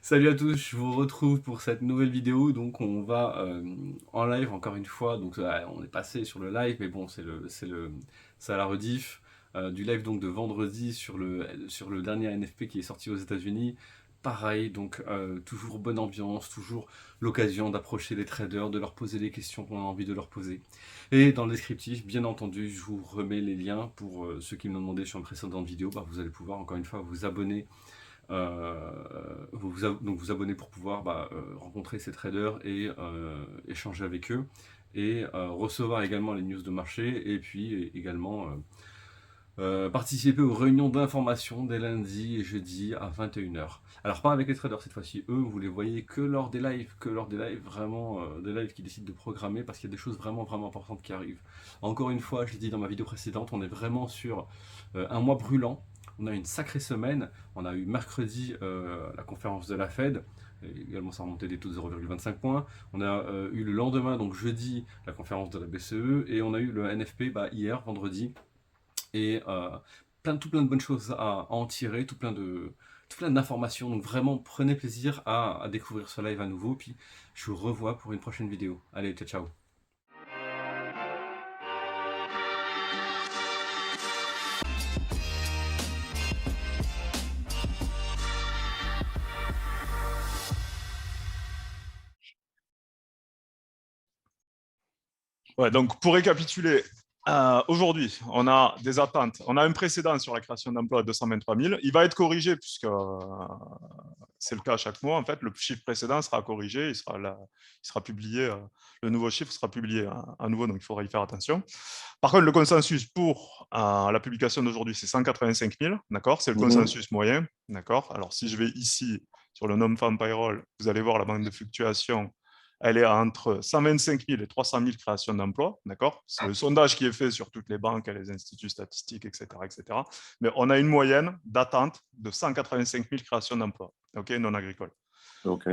Salut à tous, je vous retrouve pour cette nouvelle vidéo. Donc on va en live encore une fois. Donc on est passé sur le live, mais bon c'est à la rediff du live donc de vendredi sur le dernier NFP qui est sorti aux États-Unis. Pareil, donc toujours bonne ambiance, toujours l'occasion d'approcher les traders, de leur poser les questions qu'on a envie de leur poser. Et dans le descriptif, bien entendu, je vous remets les liens pour ceux qui me l'ont demandé sur une précédente vidéo. Bah, vous allez pouvoir encore une fois vous abonner donc vous abonner pour pouvoir rencontrer ces traders et échanger avec eux et recevoir également les news de marché et puis également participer aux réunions d'information dès lundi et jeudi à 21h. Alors pas avec les traders cette fois-ci, eux vous les voyez que lors des lives, vraiment des lives qui décident de programmer parce qu'il y a des choses vraiment vraiment importantes qui arrivent. Encore une fois, je l'ai dit dans ma vidéo précédente, on est vraiment sur un mois brûlant. On a une sacrée semaine. On a eu mercredi la conférence de la Fed. Et également, ça a remonté des taux de 0,25 points. On a eu le lendemain, donc jeudi, la conférence de la BCE. Et on a eu le NFP hier, vendredi. Et tout plein de bonnes choses à en tirer, tout plein d'informations. Donc vraiment, prenez plaisir à découvrir ce live à nouveau. Puis je vous revois pour une prochaine vidéo. Allez, ciao, ciao. Ouais, donc pour récapituler, aujourd'hui, on a des attentes. On a un précédent sur la création d'emplois de 223 000. Il va être corrigé puisque c'est le cas à chaque mois. En fait, le chiffre précédent sera corrigé, il sera publié, le nouveau chiffre sera publié à nouveau, donc il faudra y faire attention. Par contre, le consensus pour la publication d'aujourd'hui, c'est 185 000, d'accord? C'est le consensus moyen, d'accord? Alors, si je vais ici sur le non-farm payroll, vous allez voir la bande de fluctuation, elle est entre 125 000 et 300 000 créations d'emplois, d'accord? C'est le sondage qui est fait sur toutes les banques et les instituts statistiques, etc., etc. Mais on a une moyenne d'attente de 185 000 créations d'emplois, ok, non agricoles. Ok.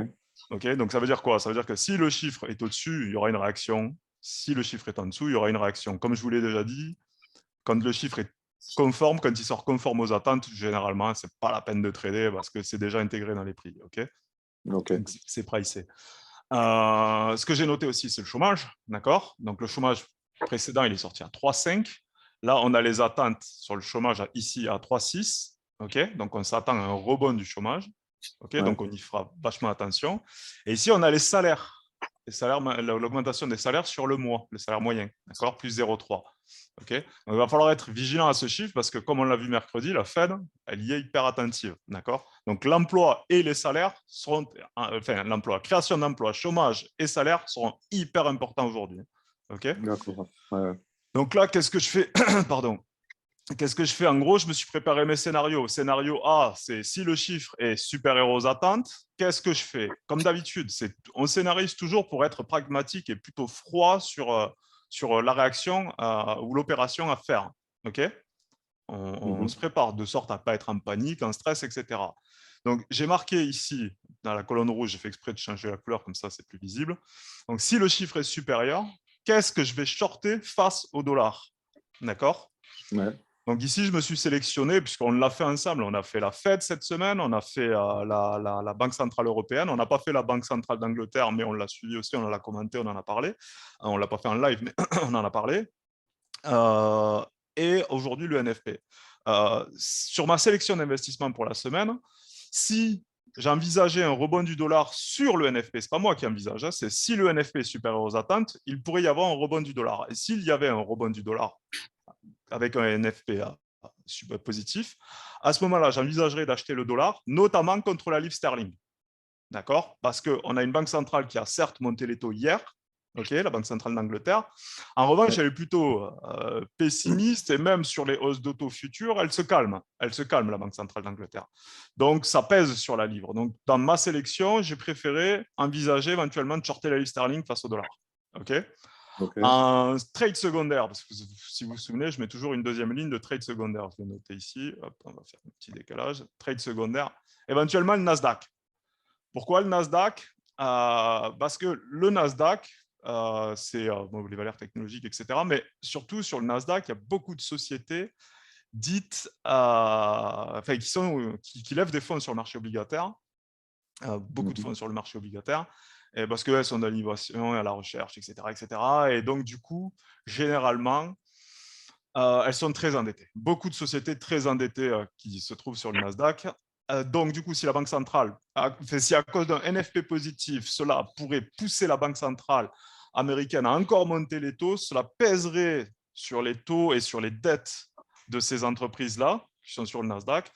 Ok, donc ça veut dire quoi? Ça veut dire que si le chiffre est au-dessus, il y aura une réaction. Si le chiffre est en dessous, il y aura une réaction. Comme je vous l'ai déjà dit, quand le chiffre est conforme, quand il sort conforme aux attentes, généralement, c'est pas la peine de trader parce que c'est déjà intégré dans les prix. Ok, Ok. donc c'est pricé. Ce que j'ai noté aussi, c'est le chômage. D'accord. Donc le chômage précédent, il est sorti à 3,5. Là, on a les attentes sur le chômage ici à 3,6. Ok, donc on s'attend à un rebond du chômage. Ok, Ouais. donc on y fera vachement attention. Et ici, on a les salaires. L'augmentation des salaires sur le mois, le salaire moyen, d'accord, plus 0,3. Ok, donc il va falloir être vigilant à ce chiffre parce que, comme on l'a vu mercredi, la Fed, elle y est hyper attentive, d'accord. Donc l'emploi et les salaires seront, enfin l'emploi, création d'emplois, chômage et salaires seront hyper importants aujourd'hui. Ok. D'accord. Ouais. Donc là, qu'est-ce que je fais? Pardon. Qu'est-ce que je fais? En gros, je me suis préparé mes scénarios. Scénario A, c'est si le chiffre est supérieur aux attentes, qu'est-ce que je fais? Comme d'habitude, on scénarise toujours pour être pragmatique et plutôt froid sur la réaction ou l'opération à faire. Ok. On se prépare de sorte à ne pas être en panique, en stress, etc. Donc, j'ai marqué ici, dans la colonne rouge, j'ai fait exprès de changer la couleur, comme ça, c'est plus visible. Donc, si le chiffre est supérieur, qu'est-ce que je vais shorter face au dollar? D'accord. Ouais. Donc ici, je me suis sélectionné, puisqu'on l'a fait ensemble, on a fait la Fed cette semaine, on a fait la Banque Centrale Européenne, on n'a pas fait la Banque Centrale d'Angleterre, mais on l'a suivi aussi, on l'a commenté, on en a parlé. On ne l'a pas fait en live, mais on en a parlé. Et aujourd'hui, le NFP. Sur ma sélection d'investissement pour la semaine, si j'envisageais un rebond du dollar sur le NFP, ce n'est pas moi qui envisage, hein, c'est si le NFP est supérieur aux attentes, il pourrait y avoir un rebond du dollar. Et s'il y avait un rebond du dollar avec un NFP positif, à ce moment-là, j'envisagerais d'acheter le dollar, notamment contre la livre sterling. D'accord? Parce qu'on a une banque centrale qui a certes monté les taux hier, okay, la Banque centrale d'Angleterre. En revanche, Ouais. elle est plutôt pessimiste et même sur les hausses de taux futures, elle se calme. Elle se calme, la Banque centrale d'Angleterre. Donc, ça pèse sur la livre. Donc, dans ma sélection, j'ai préféré envisager éventuellement de shorter la livre sterling face au dollar. OK? Ok. Un trade secondaire, parce que si vous vous souvenez, je mets toujours une deuxième ligne de trade secondaire. Je vais noter ici. Hop, on va faire un petit décalage. Trade secondaire. Éventuellement, le Nasdaq. Pourquoi le Nasdaq? Parce que le Nasdaq, c'est bon, les valeurs technologiques, etc. Mais surtout sur le Nasdaq, il y a beaucoup de sociétés dites, enfin, qui lèvent des fonds sur le marché obligataire beaucoup de fonds sur le marché obligataire, et parce qu'elles sont dans l'innovation, à la recherche, etc., etc. Et donc, du coup, généralement, elles sont très endettées. Beaucoup de sociétés très endettées qui se trouvent sur le Nasdaq. Donc, du coup, si la Banque centrale, si à cause d'un NFP positif, cela pourrait pousser la Banque centrale américaine à encore monter les taux, cela pèserait sur les taux et sur les dettes de ces entreprises-là qui sont sur le Nasdaq.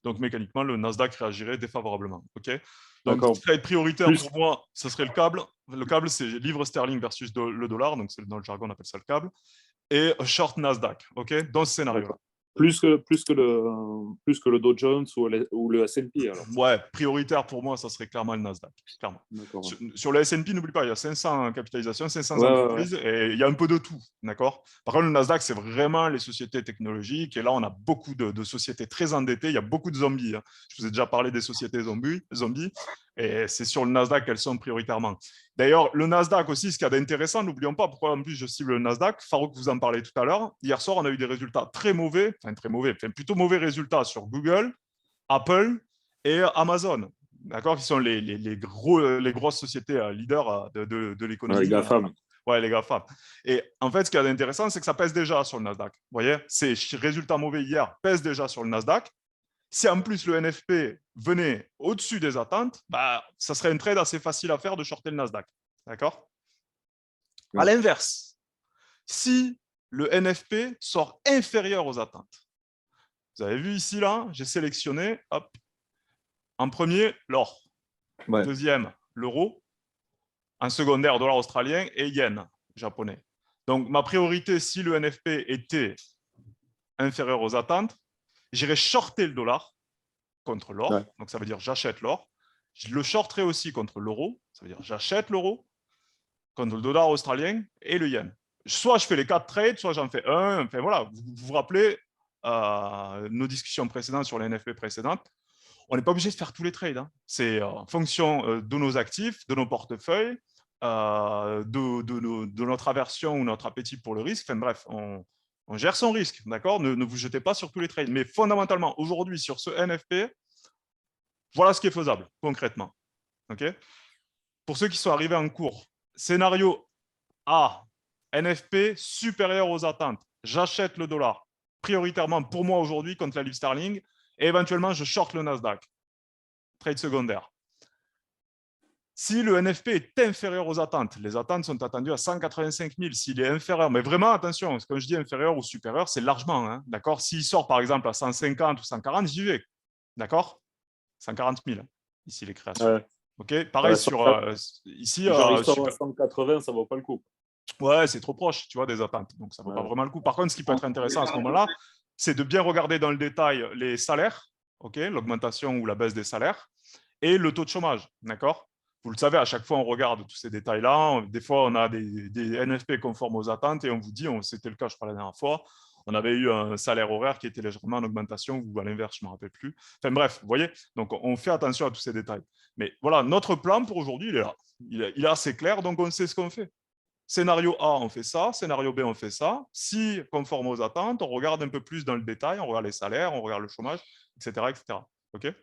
Donc, mécaniquement, le Nasdaq réagirait défavorablement. Okay, donc, ce qui serait prioritaire pour moi, ce serait le câble. Le câble, c'est livre sterling versus le dollar. Donc, dans le jargon, on appelle ça le câble. Et short Nasdaq, ok, dans ce scénario-là. Plus que le Dow Jones ou le S&P, alors. Ouais, prioritaire pour moi, ça serait clairement le Nasdaq. Clairement. Sur le S&P, n'oublie pas, il y a 500 capitalisations, 500 entreprises, et il y a un peu de tout, d'accord. Par contre, le Nasdaq, c'est vraiment les sociétés technologiques, et là, on a beaucoup de sociétés très endettées, il y a beaucoup de zombies. Hein. Je vous ai déjà parlé des sociétés zombies, et c'est sur le Nasdaq qu'elles sont prioritairement. D'ailleurs, le Nasdaq aussi, ce qu'il y a d'intéressant, n'oublions pas pourquoi en plus je cible le Nasdaq. Farouk vous en parlait tout à l'heure. Hier soir, on a eu des résultats plutôt mauvais résultats sur Google, Apple et Amazon, d'accord, qui sont les grosses sociétés leaders de l'économie. Les GAFAM. Ouais, les GAFAM. Et en fait, ce qu'il y a d'intéressant, c'est que ça pèse déjà sur le Nasdaq. Vous voyez, ces résultats mauvais hier pèsent déjà sur le Nasdaq. Si en plus le NFP venait au-dessus des attentes, ça serait un trade assez facile à faire de shorter le Nasdaq. D'accord ? À l'inverse, si le NFP sort inférieur aux attentes, vous avez vu ici, là, j'ai sélectionné, hop, en premier, l'or. Ouais. Deuxième, l'euro. En secondaire, dollar australien et yen japonais. Donc, ma priorité, si le NFP était inférieur aux attentes, j'irais shorter le dollar contre l'or. Ouais. Donc, ça veut dire j'achète l'or. Je le shorterai aussi contre l'euro. Ça veut dire j'achète l'euro contre le dollar australien et le yen. Soit je fais les 4 trades, soit j'en fais un. Enfin, voilà, vous vous rappelez nos discussions précédentes sur les NFP précédentes. On n'est pas obligé de faire tous les trades. Hein. C'est en fonction de nos actifs, de nos portefeuilles, de notre aversion ou notre appétit pour le risque. Enfin bref, on gère son risque, d'accord ? Ne vous jetez pas sur tous les trades. Mais fondamentalement, aujourd'hui, sur ce NFP, voilà ce qui est faisable, concrètement. Okay ? Pour ceux qui sont arrivés en cours, scénario A, NFP supérieur aux attentes. J'achète le dollar, prioritairement pour moi aujourd'hui contre la livre sterling, et éventuellement, je short le Nasdaq. Trade secondaire. Si le NFP est inférieur aux attentes, les attentes sont attendues à 185 000. S'il est inférieur, mais vraiment, attention, quand je dis inférieur ou supérieur, c'est largement. Hein, d'accord ? S'il sort par exemple à 150 ou 140, j'y vais. D'accord ? 140 000, ici les créations. Ouais. Okay ? Pareil sur ici. Genre, à 180, ça ne vaut pas le coup. Ouais, c'est trop proche, tu vois, des attentes. Donc, ça ne vaut pas vraiment le coup. Par contre, ce qui peut être intéressant à ce moment-là, c'est de bien regarder dans le détail les salaires, okay, l'augmentation ou la baisse des salaires, et le taux de chômage, d'accord ? Vous le savez, à chaque fois, on regarde tous ces détails-là. Des fois, on a des NFP conformes aux attentes et on vous dit, c'était le cas, je crois, la dernière fois, on avait eu un salaire horaire qui était légèrement en augmentation ou à l'inverse, je ne me rappelle plus. Enfin bref, vous voyez, donc on fait attention à tous ces détails. Mais voilà, notre plan pour aujourd'hui, il est là. Il est assez clair, donc on sait ce qu'on fait. Scénario A, on fait ça. Scénario B, on fait ça. Si conforme aux attentes, on regarde un peu plus dans le détail, on regarde les salaires, on regarde le chômage, etc. etc. OK ?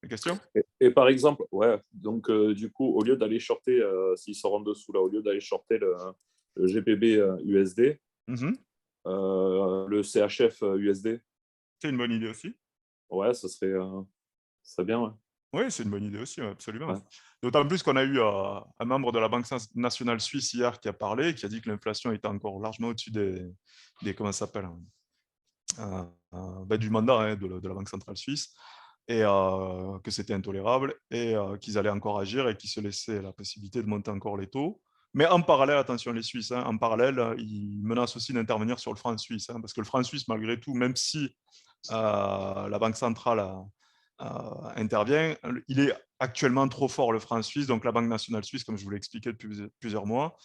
Des questions ? Et par exemple, ouais, donc du coup, au lieu d'aller shorter, s'il sort en dessous, là, au lieu d'aller shorter le GPB USD, le CHF USD. C'est une bonne idée aussi. Ouais, ça serait bien, ouais. Oui, c'est une bonne idée aussi, absolument. Ouais. D'autant plus qu'on a eu un membre de la Banque nationale suisse hier qui a parlé, qui a dit que l'inflation était encore largement au-dessus des comment ça s'appelle, du mandat de la Banque centrale suisse, et que c'était intolérable, et qu'ils allaient encore agir et qu'ils se laissaient la possibilité de monter encore les taux. Mais en parallèle, attention les Suisses, en parallèle, ils menacent aussi d'intervenir sur le franc suisse, parce que le franc suisse, malgré tout, même si la Banque centrale intervient, il est actuellement trop fort le franc suisse, donc la Banque nationale suisse, comme je vous l'ai expliqué depuis plusieurs mois,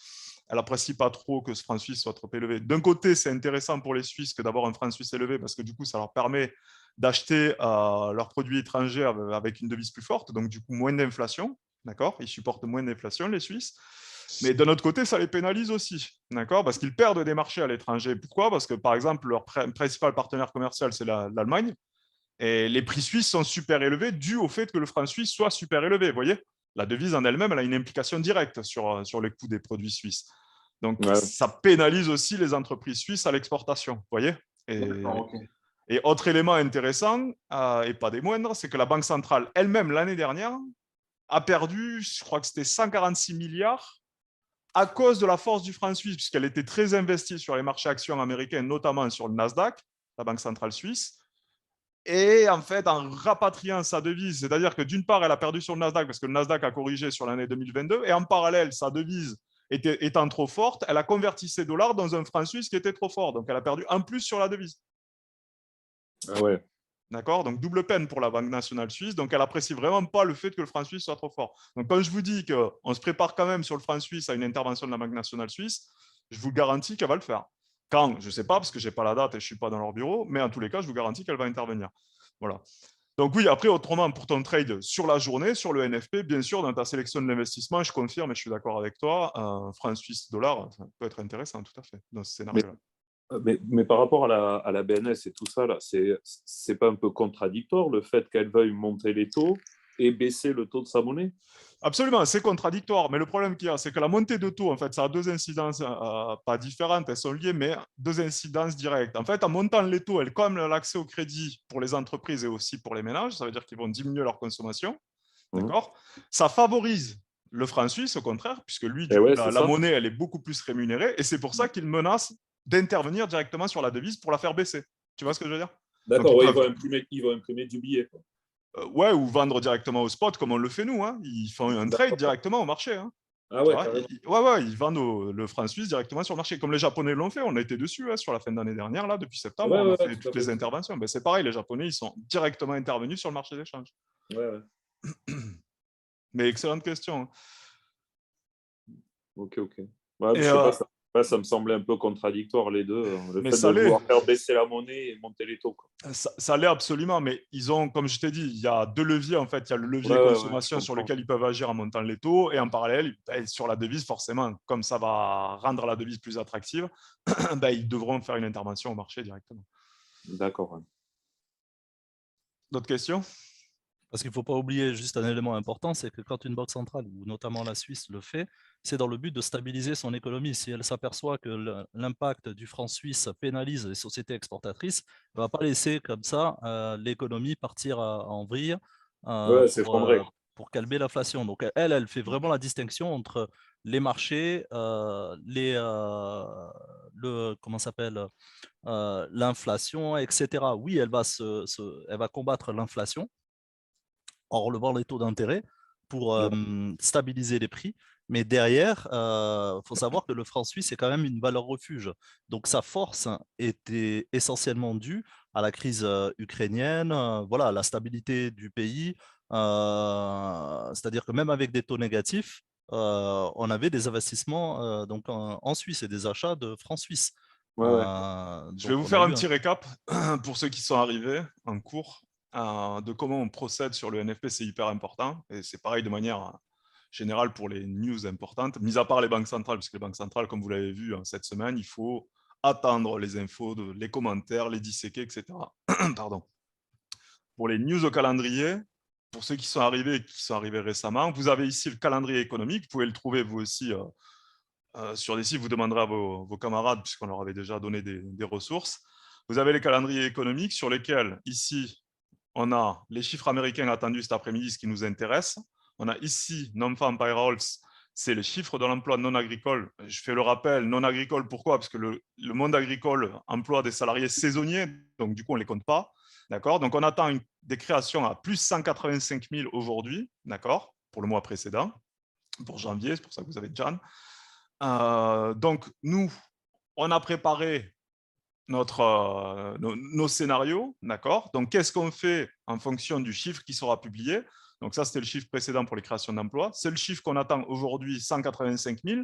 elle n'apprécie pas trop que ce franc suisse soit trop élevé. D'un côté, c'est intéressant pour les Suisses que d'avoir un franc suisse élevé, parce que du coup, ça leur permet d'acheter leurs produits étrangers avec une devise plus forte, donc du coup, moins d'inflation, d'accord ? Ils supportent moins d'inflation, les Suisses. Mais d'un autre côté, ça les pénalise aussi, d'accord ? Parce qu'ils perdent des marchés à l'étranger. Pourquoi ? Parce que, par exemple, leur principal partenaire commercial, c'est l'Allemagne. Et les prix suisses sont super élevés dû au fait que le franc suisse soit super élevé. Vous voyez, la devise en elle-même, elle a une implication directe sur les coûts des produits suisses. Donc, ça pénalise aussi les entreprises suisses à l'exportation. Vous voyez. Et autre élément intéressant, et pas des moindres, c'est que la Banque centrale elle-même, l'année dernière, a perdu, je crois que c'était 146 milliards à cause de la force du franc suisse, puisqu'elle était très investie sur les marchés actions américains, notamment sur le Nasdaq, la Banque centrale suisse. Et en fait, en rapatriant sa devise, c'est-à-dire que d'une part, elle a perdu sur le Nasdaq parce que le Nasdaq a corrigé sur l'année 2022, et en parallèle, sa devise étant trop forte, elle a converti ses dollars dans un franc suisse qui était trop fort. Donc, elle a perdu un plus sur la devise. Ah ouais. D'accord. Donc, double peine pour la Banque nationale suisse. Donc, elle n'apprécie vraiment pas le fait que le franc suisse soit trop fort. Donc, quand je vous dis qu'on se prépare quand même sur le franc suisse à une intervention de la Banque nationale suisse, je vous garantis qu'elle va le faire. Quand, je ne sais pas, parce que je n'ai pas la date et je ne suis pas dans leur bureau, mais en tous les cas, je vous garantis qu'elle va intervenir. Voilà. Donc oui, après, autrement, pour ton trade sur la journée, sur le NFP, bien sûr, dans ta sélection de l'investissement, je confirme et je suis d'accord avec toi, franc suisse dollar, ça peut être intéressant, tout à fait, dans ce scénario-là. Mais par rapport à la BNS et tout ça, là, c'est pas un peu contradictoire le fait qu'elle veuille monter les taux et baisser le taux de sa monnaie? Absolument, c'est contradictoire. Mais le problème qu'il y a, c'est que la montée de taux, en fait, ça a deux incidences pas différentes, elles sont liées, mais deux incidences directes. En fait, en montant les taux, comme l'accès au crédit pour les entreprises et aussi pour les ménages, ça veut dire qu'ils vont diminuer leur consommation. D'accord. Ça favorise le franc suisse, au contraire, puisque lui, la monnaie, elle est beaucoup plus rémunérée. Et c'est pour ça qu'il menace d'intervenir directement sur la devise pour la faire baisser. Tu vois ce que je veux dire? D'accord, ouais, ils vont imprimer du billet. Ouais, ou vendre directement au spot, comme on le fait nous. Hein. Ils font un trade directement au marché. Hein. Ah ouais, ils vendent le franc suisse directement sur le marché. Comme les Japonais l'ont fait, on a été dessus sur la fin d'année dernière, là, depuis septembre, on a fait toutes les interventions. Ben, c'est pareil, les Japonais, ils sont directement intervenus sur le marché d'échange. Ouais. Mais excellente question. Ok. Ouais, je sais pas, ça me semblait un peu contradictoire les deux. Le fait de vouloir faire baisser la monnaie et monter les taux. Ça l'est absolument, mais ils ont, comme je t'ai dit, il y a deux leviers en fait. Il y a le levier consommation sur lequel ils peuvent agir en montant les taux, et en parallèle, sur la devise, forcément, comme ça va rendre la devise plus attractive, ils devront faire une intervention au marché directement. D'accord. Ouais. D'autres questions? Parce qu'il ne faut pas oublier juste un élément important, c'est que quand une banque centrale, ou notamment la Suisse, le fait, c'est dans le but de stabiliser son économie. Si elle s'aperçoit que l'impact du franc suisse pénalise les sociétés exportatrices, elle ne va pas laisser comme ça l'économie partir en vrille pour calmer l'inflation. Donc elle fait vraiment la distinction entre les marchés, l'inflation, etc. Oui, elle va combattre l'inflation en relevant les taux d'intérêt pour stabiliser les prix. Mais derrière, faut savoir que le franc suisse est quand même une valeur refuge. Donc sa force était essentiellement due à la crise ukrainienne, voilà, la stabilité du pays. C'est-à-dire que même avec des taux négatifs, on avait des investissements donc en Suisse et des achats de francs suisses. Je vais vous faire un petit récap pour ceux qui sont arrivés en cours. De comment on procède sur le NFP, c'est hyper important. Et c'est pareil de manière générale pour les news importantes, mis à part les banques centrales, puisque les banques centrales, comme vous l'avez vu cette semaine, il faut attendre les infos, les commentaires, les disséquer, etc. Pardon. Pour les news au calendrier, pour ceux qui sont arrivés et qui sont arrivés récemment, vous avez ici le calendrier économique. Vous pouvez le trouver vous aussi sur des sites, vous demanderez à vos camarades, puisqu'on leur avait déjà donné des ressources. Vous avez les calendriers économiques sur lesquels, ici, on a les chiffres américains attendus cet après-midi, ce qui nous intéresse. On a ici non-farm payrolls, c'est les chiffres de l'emploi non agricole. Je fais le rappel, non agricole, pourquoi? Parce que le monde agricole emploie des salariés saisonniers, donc du coup, on ne les compte pas. D'accord. Donc, on attend des créations à plus 185 000 aujourd'hui, d'accord, pour le mois précédent, pour janvier, c'est pour ça que vous avez Jan. Donc, nous, on a préparé nos scénarios, d'accord. Donc, qu'est-ce qu'on fait en fonction du chiffre qui sera publié? Donc, ça, c'était le chiffre précédent pour les créations d'emplois. C'est le chiffre qu'on attend aujourd'hui, 185 000.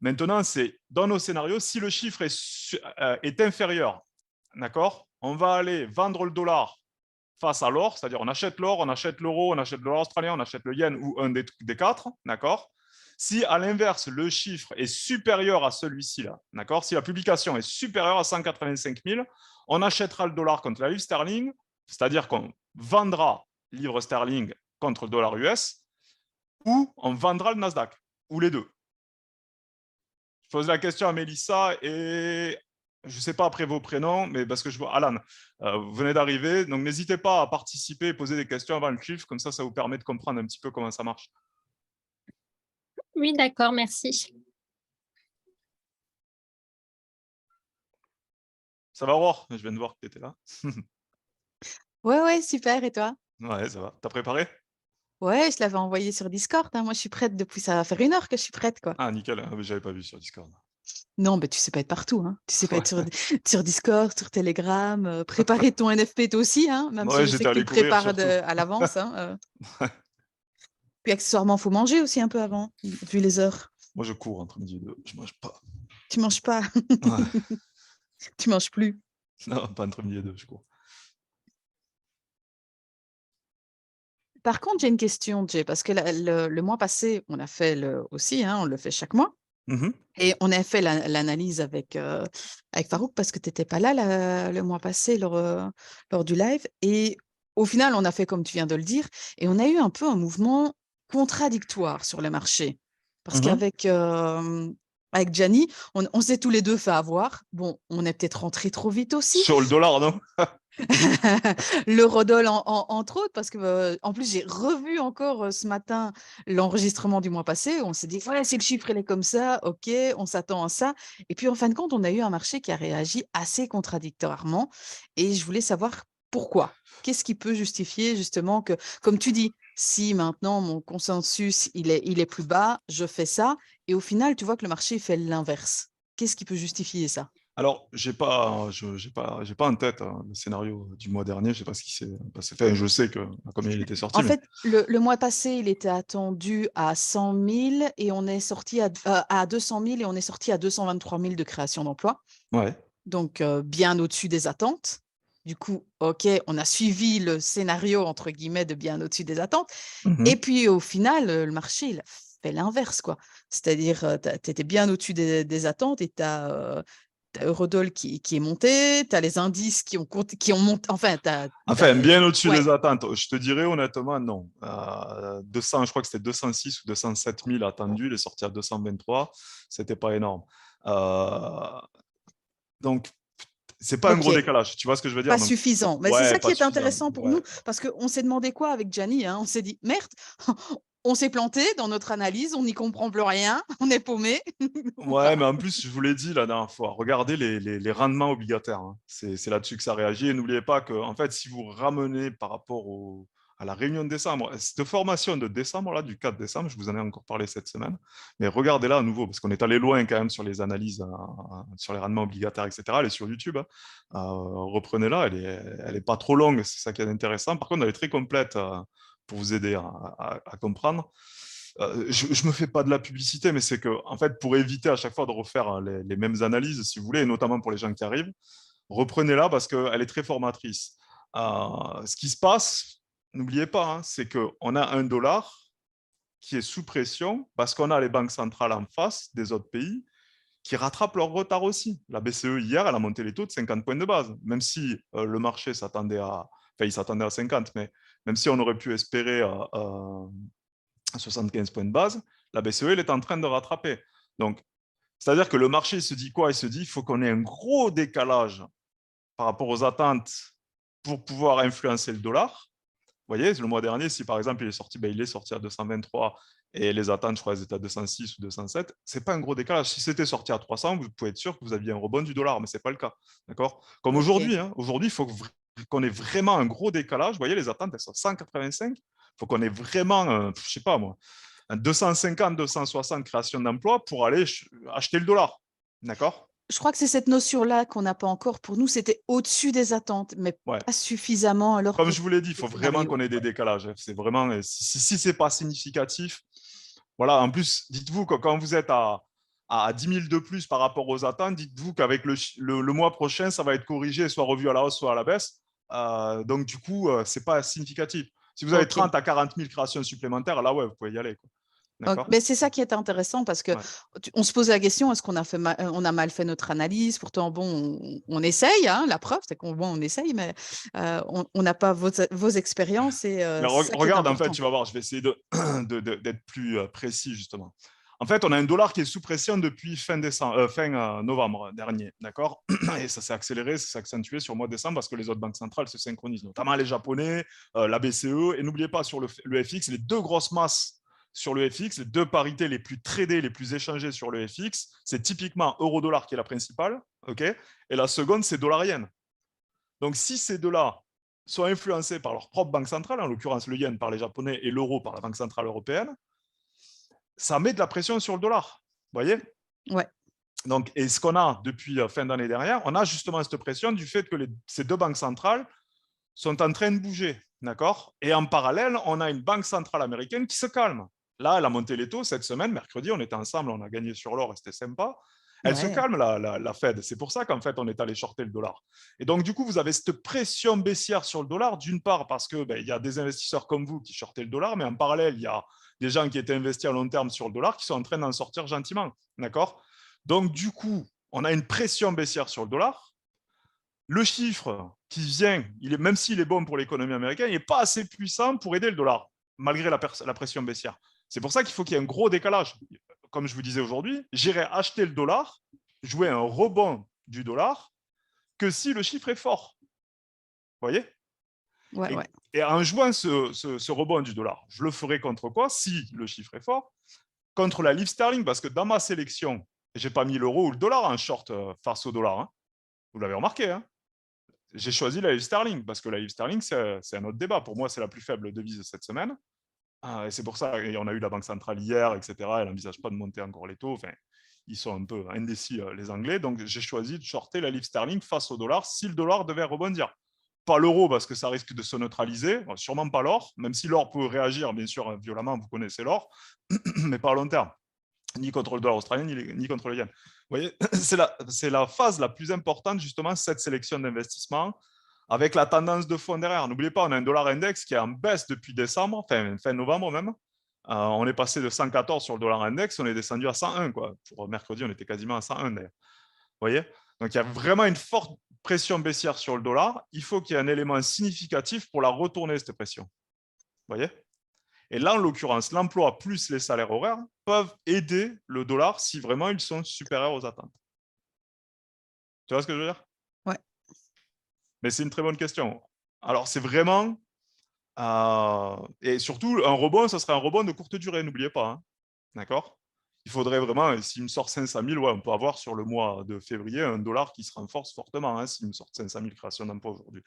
Maintenant, c'est dans nos scénarios, si le chiffre est inférieur, d'accord, on va aller vendre le dollar face à l'or, c'est-à-dire on achète l'or, on achète l'euro, on achète le dollar australien, on achète le yen ou un des quatre, d'accord. Si à l'inverse, le chiffre est supérieur à celui-ci-là, d'accord, si la publication est supérieure à 185 000, on achètera le dollar contre la livre sterling C'est-à-dire qu'on vendra livre sterling contre le dollar US ou on vendra le Nasdaq, ou les deux. Je pose la question à Mélissa et je ne sais pas après vos prénoms, mais parce que je vois Alan, vous venez d'arriver, donc n'hésitez pas à participer et poser des questions avant le chiffre, comme ça vous permet de comprendre un petit peu comment ça marche. Oui, d'accord, merci. Ça va, Aurore? Je viens de voir que tu étais là. Ouais, super. Et toi? Ouais, ça va. T'as préparé? Ouais, je l'avais envoyé sur Discord, hein. Moi, je suis prête depuis ça va faire 1 heure que je suis prête, quoi. Ah, nickel. Ah, mais j'avais pas vu sur Discord. Non, mais tu sais pas être partout, hein. Tu sais pas Ouais. être sur Discord, sur Telegram, préparer ton NFP toi aussi, hein, même Ouais, si je sais j'étais que tu allé le courir, prépares surtout. à l'avance, hein. Puis accessoirement, faut manger aussi un peu avant, vu les heures. Moi, je cours entre midi et 2. Je mange pas. Tu manges pas. Ouais. Tu manges plus. Non, pas entre midi et 2, je cours. Par contre, j'ai une question, Jay, parce que le mois passé, on a fait aussi, hein, on le fait chaque mois. Et on a fait l'analyse avec Farouk parce que tu n'étais pas là le mois passé lors du live. Et au final, on a fait comme tu viens de le dire. Et on a eu un peu un mouvement contradictoire sur le marché. Parce qu'avec avec Gianni, on s'est tous les deux fait avoir. Bon, on est peut-être rentré trop vite aussi. Sur le dollar, non? L'eurodoll entre autres, parce que en plus j'ai revu encore ce matin l'enregistrement du mois passé. On s'est dit voilà, si le chiffre il est comme ça, ok, on s'attend à ça. Et puis en fin de compte, on a eu un marché qui a réagi assez contradictoirement. Et je voulais savoir pourquoi. Qu'est-ce qui peut justifier justement que, comme tu dis, si maintenant mon consensus il est plus bas, je fais ça. Et au final, tu vois que le marché fait l'inverse. Qu'est-ce qui peut justifier ça? Alors, j'ai pas en tête le scénario du mois dernier. Je sais pas ce qui s'est passé. Enfin, je sais que combien il était sorti. En fait, le mois passé, il était attendu à 100 000 et on est sorti à 200 000 et on est sorti à 223 000 de création d'emplois. Ouais. Donc, bien au-dessus des attentes. Du coup, OK, on a suivi le scénario, entre guillemets, de bien au-dessus des attentes. Et puis, au final, le marché, il a fait l'inverse, quoi. C'est-à-dire, tu étais bien au-dessus des attentes et tu as Eurodoll qui est monté, tu as les indices qui ont monté. Enfin, bien au-dessus des attentes. Je te dirais honnêtement, non. 200, je crois que c'était 206 ou 207 000 attendus. Il est sorti à 223. C'était pas énorme. Donc, c'est pas un gros décalage. Tu vois ce que je veux dire? Pas suffisant. Mais c'est ça qui est intéressant pour nous, parce qu'on s'est demandé quoi avec Gianni, hein? On s'est dit, merde, on s'est planté dans notre analyse, on n'y comprend plus rien, on est paumé. Ouais, mais en plus, je vous l'ai dit la dernière fois, regardez les rendements obligataires, hein. C'est là-dessus que ça réagit. Et n'oubliez pas que, en fait, si vous ramenez par rapport à la réunion de décembre, cette formation de décembre, là, du 4 décembre, je vous en ai encore parlé cette semaine, mais regardez-la à nouveau, parce qu'on est allé loin quand même sur les analyses, sur les rendements obligataires, etc. Elle est sur YouTube. Reprenez-la, elle est pas trop longue, c'est ça qui est intéressant. Par contre, elle est très complète pour vous aider à comprendre. Je me fais pas de la publicité, mais c'est que, en fait, pour éviter à chaque fois de refaire les mêmes analyses, si vous voulez, et notamment pour les gens qui arrivent, reprenez-la parce qu'elle est très formatrice. Ce qui se passe, n'oubliez pas, hein, c'est qu'on a un dollar qui est sous pression parce qu'on a les banques centrales en face des autres pays qui rattrapent leur retard aussi. La BCE, hier, elle a monté les taux de 50 points de base, même si le marché s'attendait à... Enfin, il s'attendait à 50, mais même si on aurait pu espérer 75 points de base, la BCE, elle est en train de rattraper. Donc, c'est-à-dire que le marché se dit quoi? Il se dit qu'il faut qu'on ait un gros décalage par rapport aux attentes pour pouvoir influencer le dollar. Vous voyez, le mois dernier, si par exemple il est sorti à 223 et les attentes, je crois, elles étaient à 206 ou 207, ce n'est pas un gros décalage. Si c'était sorti à 300, vous pouvez être sûr que vous aviez un rebond du dollar, mais ce n'est pas le cas. D'accord? Comme aujourd'hui, hein, aujourd'hui, il faut qu'on ait vraiment un gros décalage. Vous voyez, les attentes, elles sont 185. Il faut qu'on ait vraiment, je ne sais pas moi, un 250, 260 création d'emplois pour aller acheter le dollar. D'accord? Je crois que c'est cette notion-là qu'on n'a pas encore. Pour nous, c'était au-dessus des attentes, mais pas suffisamment. Alors comme je vous l'ai dit, il faut vraiment qu'on ait des décalages. C'est vraiment, si ce n'est pas significatif, voilà. En plus, dites-vous que quand vous êtes à 10 000 de plus par rapport aux attentes, dites-vous qu'avec le mois prochain, ça va être corrigé, soit revu à la hausse, soit à la baisse. Donc, du coup, ce n'est pas significatif. Si vous avez 30 à 40 000 créations supplémentaires, là, ouais, vous pouvez y aller, quoi. Mais c'est ça qui est intéressant parce que on se pose la question, est-ce qu'on a mal fait notre analyse? Pourtant, bon, on essaye, hein, la preuve, c'est on essaye, mais on n'a pas vos expériences. Et, regarde, en fait, tu vas voir, je vais essayer d'être plus précis, justement. En fait, on a un dollar qui est sous pression depuis fin novembre dernier, d'accord? Et ça s'est accéléré, ça s'est accentué sur le mois de décembre parce que les autres banques centrales se synchronisent, notamment les Japonais, la BCE. Et n'oubliez pas, sur le FX, les deux grosses masses sur le FX, les deux parités les plus tradées, les plus échangées sur le FX, c'est typiquement euro-dollar qui est la principale, ok, et la seconde, c'est dollar-yen. Donc, si ces deux-là sont influencés par leur propre banque centrale, en l'occurrence le yen par les Japonais et l'euro par la Banque centrale européenne, ça met de la pression sur le dollar. Vous voyez? Ouais. Donc, et ce qu'on a depuis la fin d'année dernière, on a justement cette pression du fait que ces deux banques centrales sont en train de bouger. D'accord? Et en parallèle, on a une banque centrale américaine qui se calme. Là, elle a monté les taux cette semaine, mercredi, on était ensemble, on a gagné sur l'or et c'était sympa. Elle se calme, la Fed. C'est pour ça qu'en fait, on est allé shorter le dollar. Et donc, du coup, vous avez cette pression baissière sur le dollar, d'une part parce qu'il y a des investisseurs comme vous qui shortaient le dollar, mais en parallèle, il y a des gens qui étaient investis à long terme sur le dollar qui sont en train d'en sortir gentiment. D'accord? Donc, du coup, on a une pression baissière sur le dollar. Le chiffre qui vient, même s'il est bon pour l'économie américaine, il n'est pas assez puissant pour aider le dollar, malgré la pression baissière. C'est pour ça qu'il faut qu'il y ait un gros décalage. Comme je vous disais aujourd'hui, j'irai acheter le dollar, jouer un rebond du dollar, que si le chiffre est fort. Vous voyez? Et en jouant ce rebond du dollar, je le ferai contre quoi? Si le chiffre est fort, contre la livre sterling, parce que dans ma sélection, je n'ai pas mis l'euro ou le dollar en short face au dollar. Hein. Vous l'avez remarqué, hein? J'ai choisi la livre sterling parce que la livre sterling, c'est un autre débat. Pour moi, c'est la plus faible devise de cette semaine. Et c'est pour ça qu'on a eu la Banque centrale hier, etc. Elle n'envisage pas de monter encore les taux. Enfin, ils sont un peu indécis, les Anglais. Donc, j'ai choisi de shorter la livre sterling face au dollar si le dollar devait rebondir. Pas l'euro parce que ça risque de se neutraliser. Sûrement pas l'or, même si l'or peut réagir, bien sûr, violemment. Vous connaissez l'or, mais pas à long terme. Ni contre le dollar australien, ni contre le yen. Vous voyez, c'est la phase la plus importante, justement, cette sélection d'investissement, avec la tendance de fond derrière. N'oubliez pas, on a un dollar index qui est en baisse depuis décembre, fin novembre même. On est passé de 114 sur le dollar index, on est descendu à 101. Quoi. Pour mercredi, on était quasiment à 101 d'ailleurs. Vous voyez? Donc, il y a vraiment une forte pression baissière sur le dollar. Il faut qu'il y ait un élément significatif pour la retourner, cette pression. Vous voyez? Et là, en l'occurrence, l'emploi plus les salaires horaires peuvent aider le dollar si vraiment ils sont supérieurs aux attentes. Tu vois ce que je veux dire? Ouais. Mais c'est une très bonne question. Alors, c'est vraiment... et surtout, un rebond, ça serait un rebond de courte durée, n'oubliez pas. Hein. D'accord? Il faudrait vraiment, s'il me sort 500 000, on peut avoir sur le mois de février un dollar qui se renforce fortement, hein, s'il me sort 500 000 créations d'emplois aujourd'hui.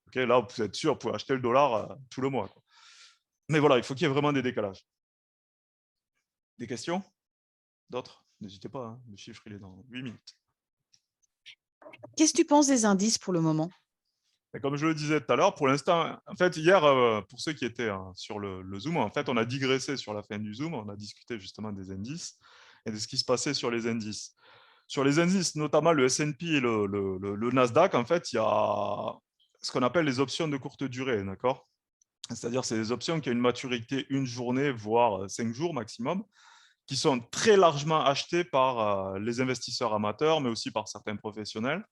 Okay, là, vous êtes sûr, vous pouvez acheter le dollar tout le mois. Quoi. Mais voilà, il faut qu'il y ait vraiment des décalages. Des questions? D'autres? N'hésitez pas, hein. Le chiffre, il est dans 8 minutes. Qu'est-ce que tu penses des indices pour le moment? Et comme je le disais tout à l'heure, pour l'instant, en fait, hier, pour ceux qui étaient sur le Zoom, en fait, on a digressé sur la fin du Zoom, on a discuté justement des indices et de ce qui se passait sur les indices. Sur les indices, notamment le S&P et le Nasdaq, en fait, il y a ce qu'on appelle les options de courte durée, d'accord? C'est-à-dire, c'est des options qui ont une maturité une journée, voire 5 jours maximum, qui sont très largement achetées par les investisseurs amateurs, mais aussi par certains professionnels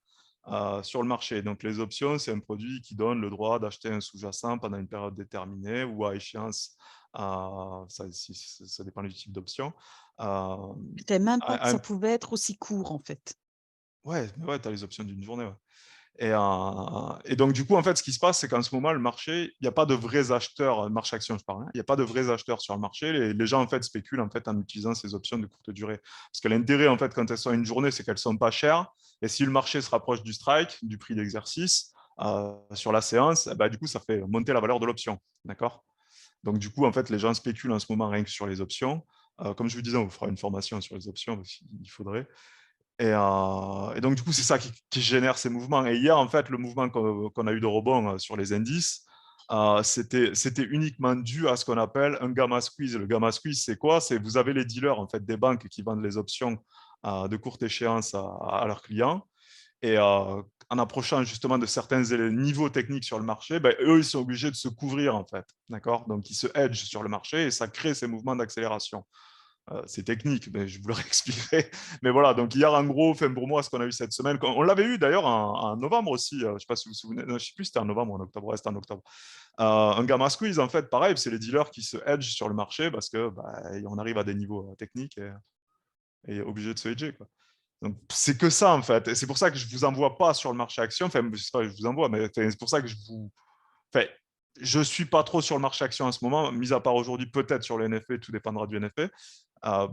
sur le marché. Donc, les options, c'est un produit qui donne le droit d'acheter un sous-jacent pendant une période déterminée ou à échéance, ça dépend du type d'option. Je ne savais même pas que ça pouvait être aussi court, en fait. Ouais, tu as les options d'une journée, ouais. Et donc, du coup, en fait, ce qui se passe, c'est qu'en ce moment, le marché, il n'y a pas de vrais acheteurs, marché action, je parle, hein, il n'y a pas de vrais acheteurs sur le marché. Les gens, en fait, spéculent en fait, en utilisant ces options de courte durée. Parce que l'intérêt, en fait, quand elles sont une journée, c'est qu'elles ne sont pas chères. Et si le marché se rapproche du strike, du prix d'exercice, sur la séance, bah, du coup, ça fait monter la valeur de l'option. D'accord? Donc, du coup, en fait, les gens spéculent en ce moment rien que sur les options. Comme je vous disais, on vous fera une formation sur les options s'il faudrait. Et donc, du coup, c'est ça qui génère ces mouvements. Et hier, en fait, le mouvement qu'on a eu de rebond sur les indices, c'était uniquement dû à ce qu'on appelle un gamma squeeze. Le gamma squeeze, c'est quoi? C'est vous avez les dealers, en fait, des banques qui vendent les options de courte échéance à leurs clients. Et en approchant justement de certains niveaux techniques sur le marché, ben, eux, ils sont obligés de se couvrir, en fait. D'accord? Donc, ils se hedgent sur le marché et ça crée ces mouvements d'accélération. C'est technique, mais je vous le réexpliquerai. Mais voilà, donc hier, en gros, pour moi, ce qu'on a eu cette semaine, on l'avait eu d'ailleurs en novembre aussi, je ne sais pas si vous vous souvenez, non, je ne sais plus si c'était en novembre ou en octobre, ouais, c'était en octobre. Un gamma squeeze, en fait, pareil, c'est les dealers qui se hedge sur le marché parce qu'on arrive à des niveaux techniques et obligé de se hedger, quoi. Donc, c'est que ça, en fait. Et c'est pour ça que je ne vous envoie pas sur le marché action. Enfin, je sais pas, je vous envoie, mais c'est pour ça que je ne suis pas trop sur le marché action en ce moment, mis à part aujourd'hui, peut-être sur le NFP, tout dépendra du NFP,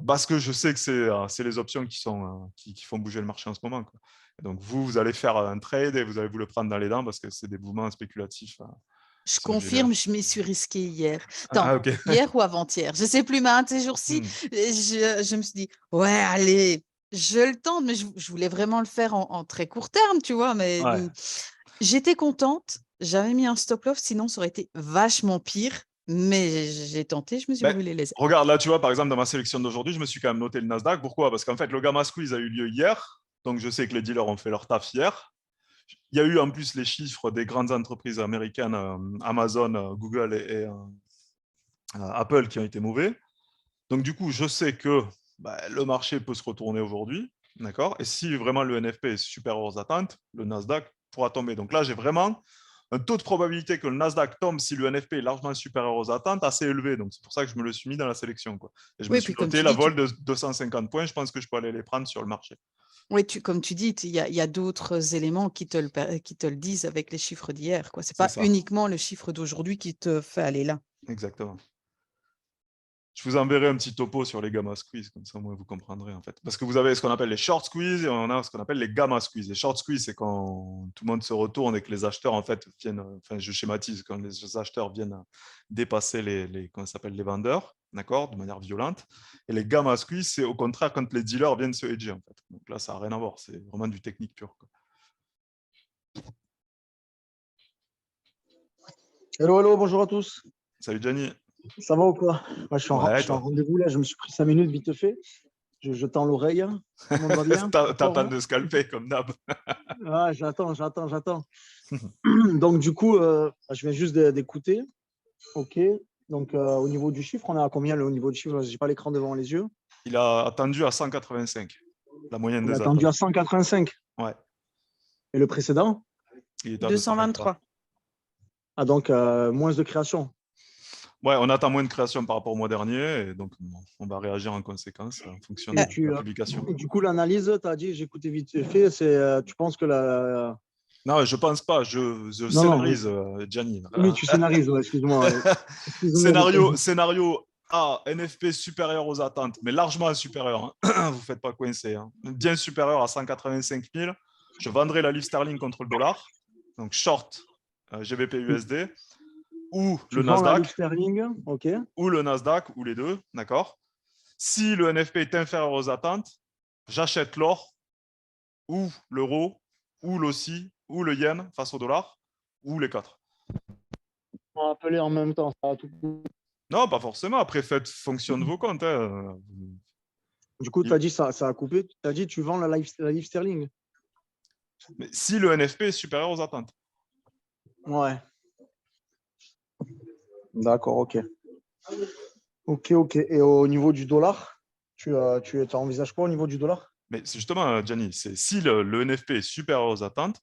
parce que je sais que c'est les options qui font bouger le marché en ce moment, quoi. Et donc, vous allez faire un trade et vous allez vous le prendre dans les dents parce que c'est des mouvements spéculatifs. Je confirme, je m'y suis risquée hier. Ok. Hier ou avant-hier, je ne sais plus, mais un de ces jours-ci, je me suis dit, ouais, allez, je le tente, mais je voulais vraiment le faire en très court terme, tu vois, mais j'étais contente, j'avais mis un stop-loss, sinon ça aurait été vachement pire, mais j'ai tenté, je me suis brûlé les ailes. Regarde, là, tu vois, par exemple, dans ma sélection d'aujourd'hui, je me suis quand même noté le Nasdaq. Pourquoi? Parce qu'en fait, le Gamma Squeeze a eu lieu hier, donc je sais que les dealers ont fait leur taf hier. Il y a eu en plus les chiffres des grandes entreprises américaines, Amazon, Google et Apple, qui ont été mauvais. Donc, du coup, je sais que le marché peut se retourner aujourd'hui. D'accord? Et si vraiment le NFP est supérieur aux attentes, le Nasdaq pourra tomber. Donc là, j'ai vraiment un taux de probabilité que le Nasdaq tombe si le NFP est largement supérieur aux attentes assez élevé. Donc, c'est pour ça que je me le suis mis dans la sélection, quoi. Et je me suis noté la vol de 250 points. Je pense que je peux aller les prendre sur le marché. Oui, comme tu dis, il y a d'autres éléments qui te le disent avec les chiffres d'hier. Ce n'est pas uniquement le chiffre d'aujourd'hui qui te fait aller là. Exactement. Je vous enverrai un petit topo sur les gamma squeeze, comme ça, moi, vous comprendrez, en fait. Parce que vous avez ce qu'on appelle les short squeeze et on a ce qu'on appelle les gamma squeeze. Les short squeeze, c'est quand tout le monde se retourne et que les acheteurs, en fait, viennent, enfin, je schématise, quand les acheteurs viennent dépasser les vendeurs, d'accord, de manière violente. Et les gamma squeeze, c'est au contraire quand les dealers viennent se hedger, en fait. Donc là, ça n'a rien à voir. C'est vraiment du technique pur, quoi. Hello, bonjour à tous. Salut, Gianni. Ça va ou quoi? Moi, je suis en rendez-vous là, je me suis pris 5 minutes vite fait. Je tends l'oreille. Tout le monde va bien? T'attends de scalper comme d'hab. Ah, j'attends. Donc, du coup, je viens juste d'écouter. OK. Donc, au niveau du chiffre, on est à combien au niveau du chiffre? Je n'ai pas l'écran devant les yeux. Il a attendu à 185, la moyenne des attentes. Il a attendu à 185? Ouais. Et le précédent? Il est à 223. Ah, donc, moins de création. Ouais, on attend moins de création par rapport au mois dernier, et donc on va réagir en conséquence en fonction de la publication. Et du coup, l'analyse, tu as dit, j'ai écouté vite fait, tu penses que la... Non, je pense pas, je scénarise, Gianni. Oui, tu scénarises, excuse-moi. Scénario A, NFP supérieur aux attentes, mais largement supérieur. Hein. Vous ne faites pas coincer. Hein. Bien supérieur à 185 000. Je vendrai la livre sterling contre le dollar. Donc short GBP USD. Ou le Nasdaq, ou le Nasdaq, ou les deux, d'accord. Si le NFP est inférieur aux attentes, j'achète l'or, ou l'euro, ou l'OSI, ou le yen face au dollar, ou les quatre. On va appeler en même temps. Ça tout... Non, pas forcément. Après, faites fonction de vos comptes. Hein. Du coup, tu as dit ça a coupé. Tu as dit tu vends la livre sterling. Mais si le NFP est supérieur aux attentes. Ouais. D'accord, ok. Ok. Et au niveau du dollar, tu envisages quoi au niveau du dollar? Mais c'est justement, Gianni, c'est si le NFP est supérieur aux attentes,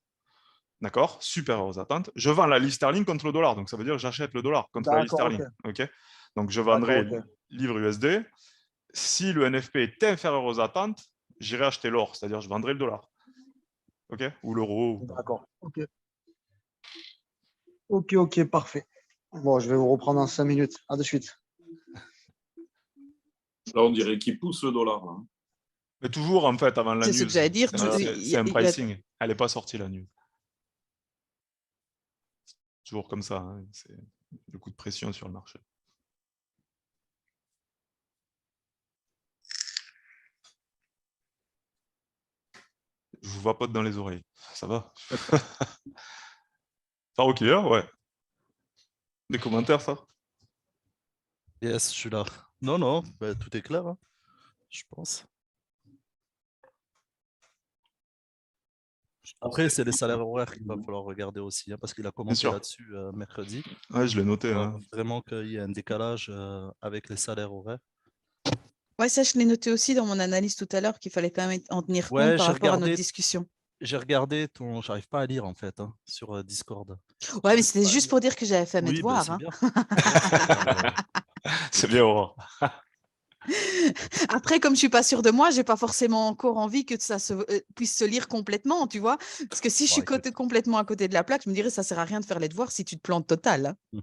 d'accord, supérieur aux attentes, je vends la livre sterling contre le dollar. Donc, ça veut dire que j'achète le dollar contre la livre sterling. Okay. Donc, je vendrai livre USD. Si le NFP est inférieur aux attentes, j'irai acheter l'or, c'est-à-dire je vendrai le dollar. OK? Ou l'euro. D'accord. Ok, parfait. Bon, je vais vous reprendre en 5 minutes. À de suite. Là, on dirait qu'il pousse le dollar. Hein. Mais toujours, en fait, avant la news. C'est ce que j'allais dire. C'est un pricing. Elle n'est pas sortie, la news. Toujours comme ça. Hein. C'est le coup de pression sur le marché. Je vous vapote dans les oreilles. Ça va? Farouk, il est là? Ouais. Des commentaires, ça? Yes, je suis là. Non, tout est clair, hein, je pense. Après, c'est les salaires horaires qu'il va falloir regarder aussi, hein, parce qu'il a commencé là-dessus mercredi. Ouais, je l'ai noté. Vraiment qu'il y ait un décalage avec les salaires horaires. Ouais, ça, je l'ai noté aussi dans mon analyse tout à l'heure qu'il fallait quand même en tenir compte Ouais, par rapport à notre discussion. j'ai regardé ton. J'arrive pas à lire en fait sur Discord. Ouais, mais c'était juste pour dire que j'avais fait mes Oui, devoirs. c'est Hein. bien. C'est bien, Aurore. Après, comme je suis pas sûre de moi, j'ai pas forcément encore envie que ça puisse se lire complètement, tu vois. Parce que si je suis complètement à côté de la plaque, je me dirais ça sert à rien de faire les devoirs si tu te plantes total. Hein.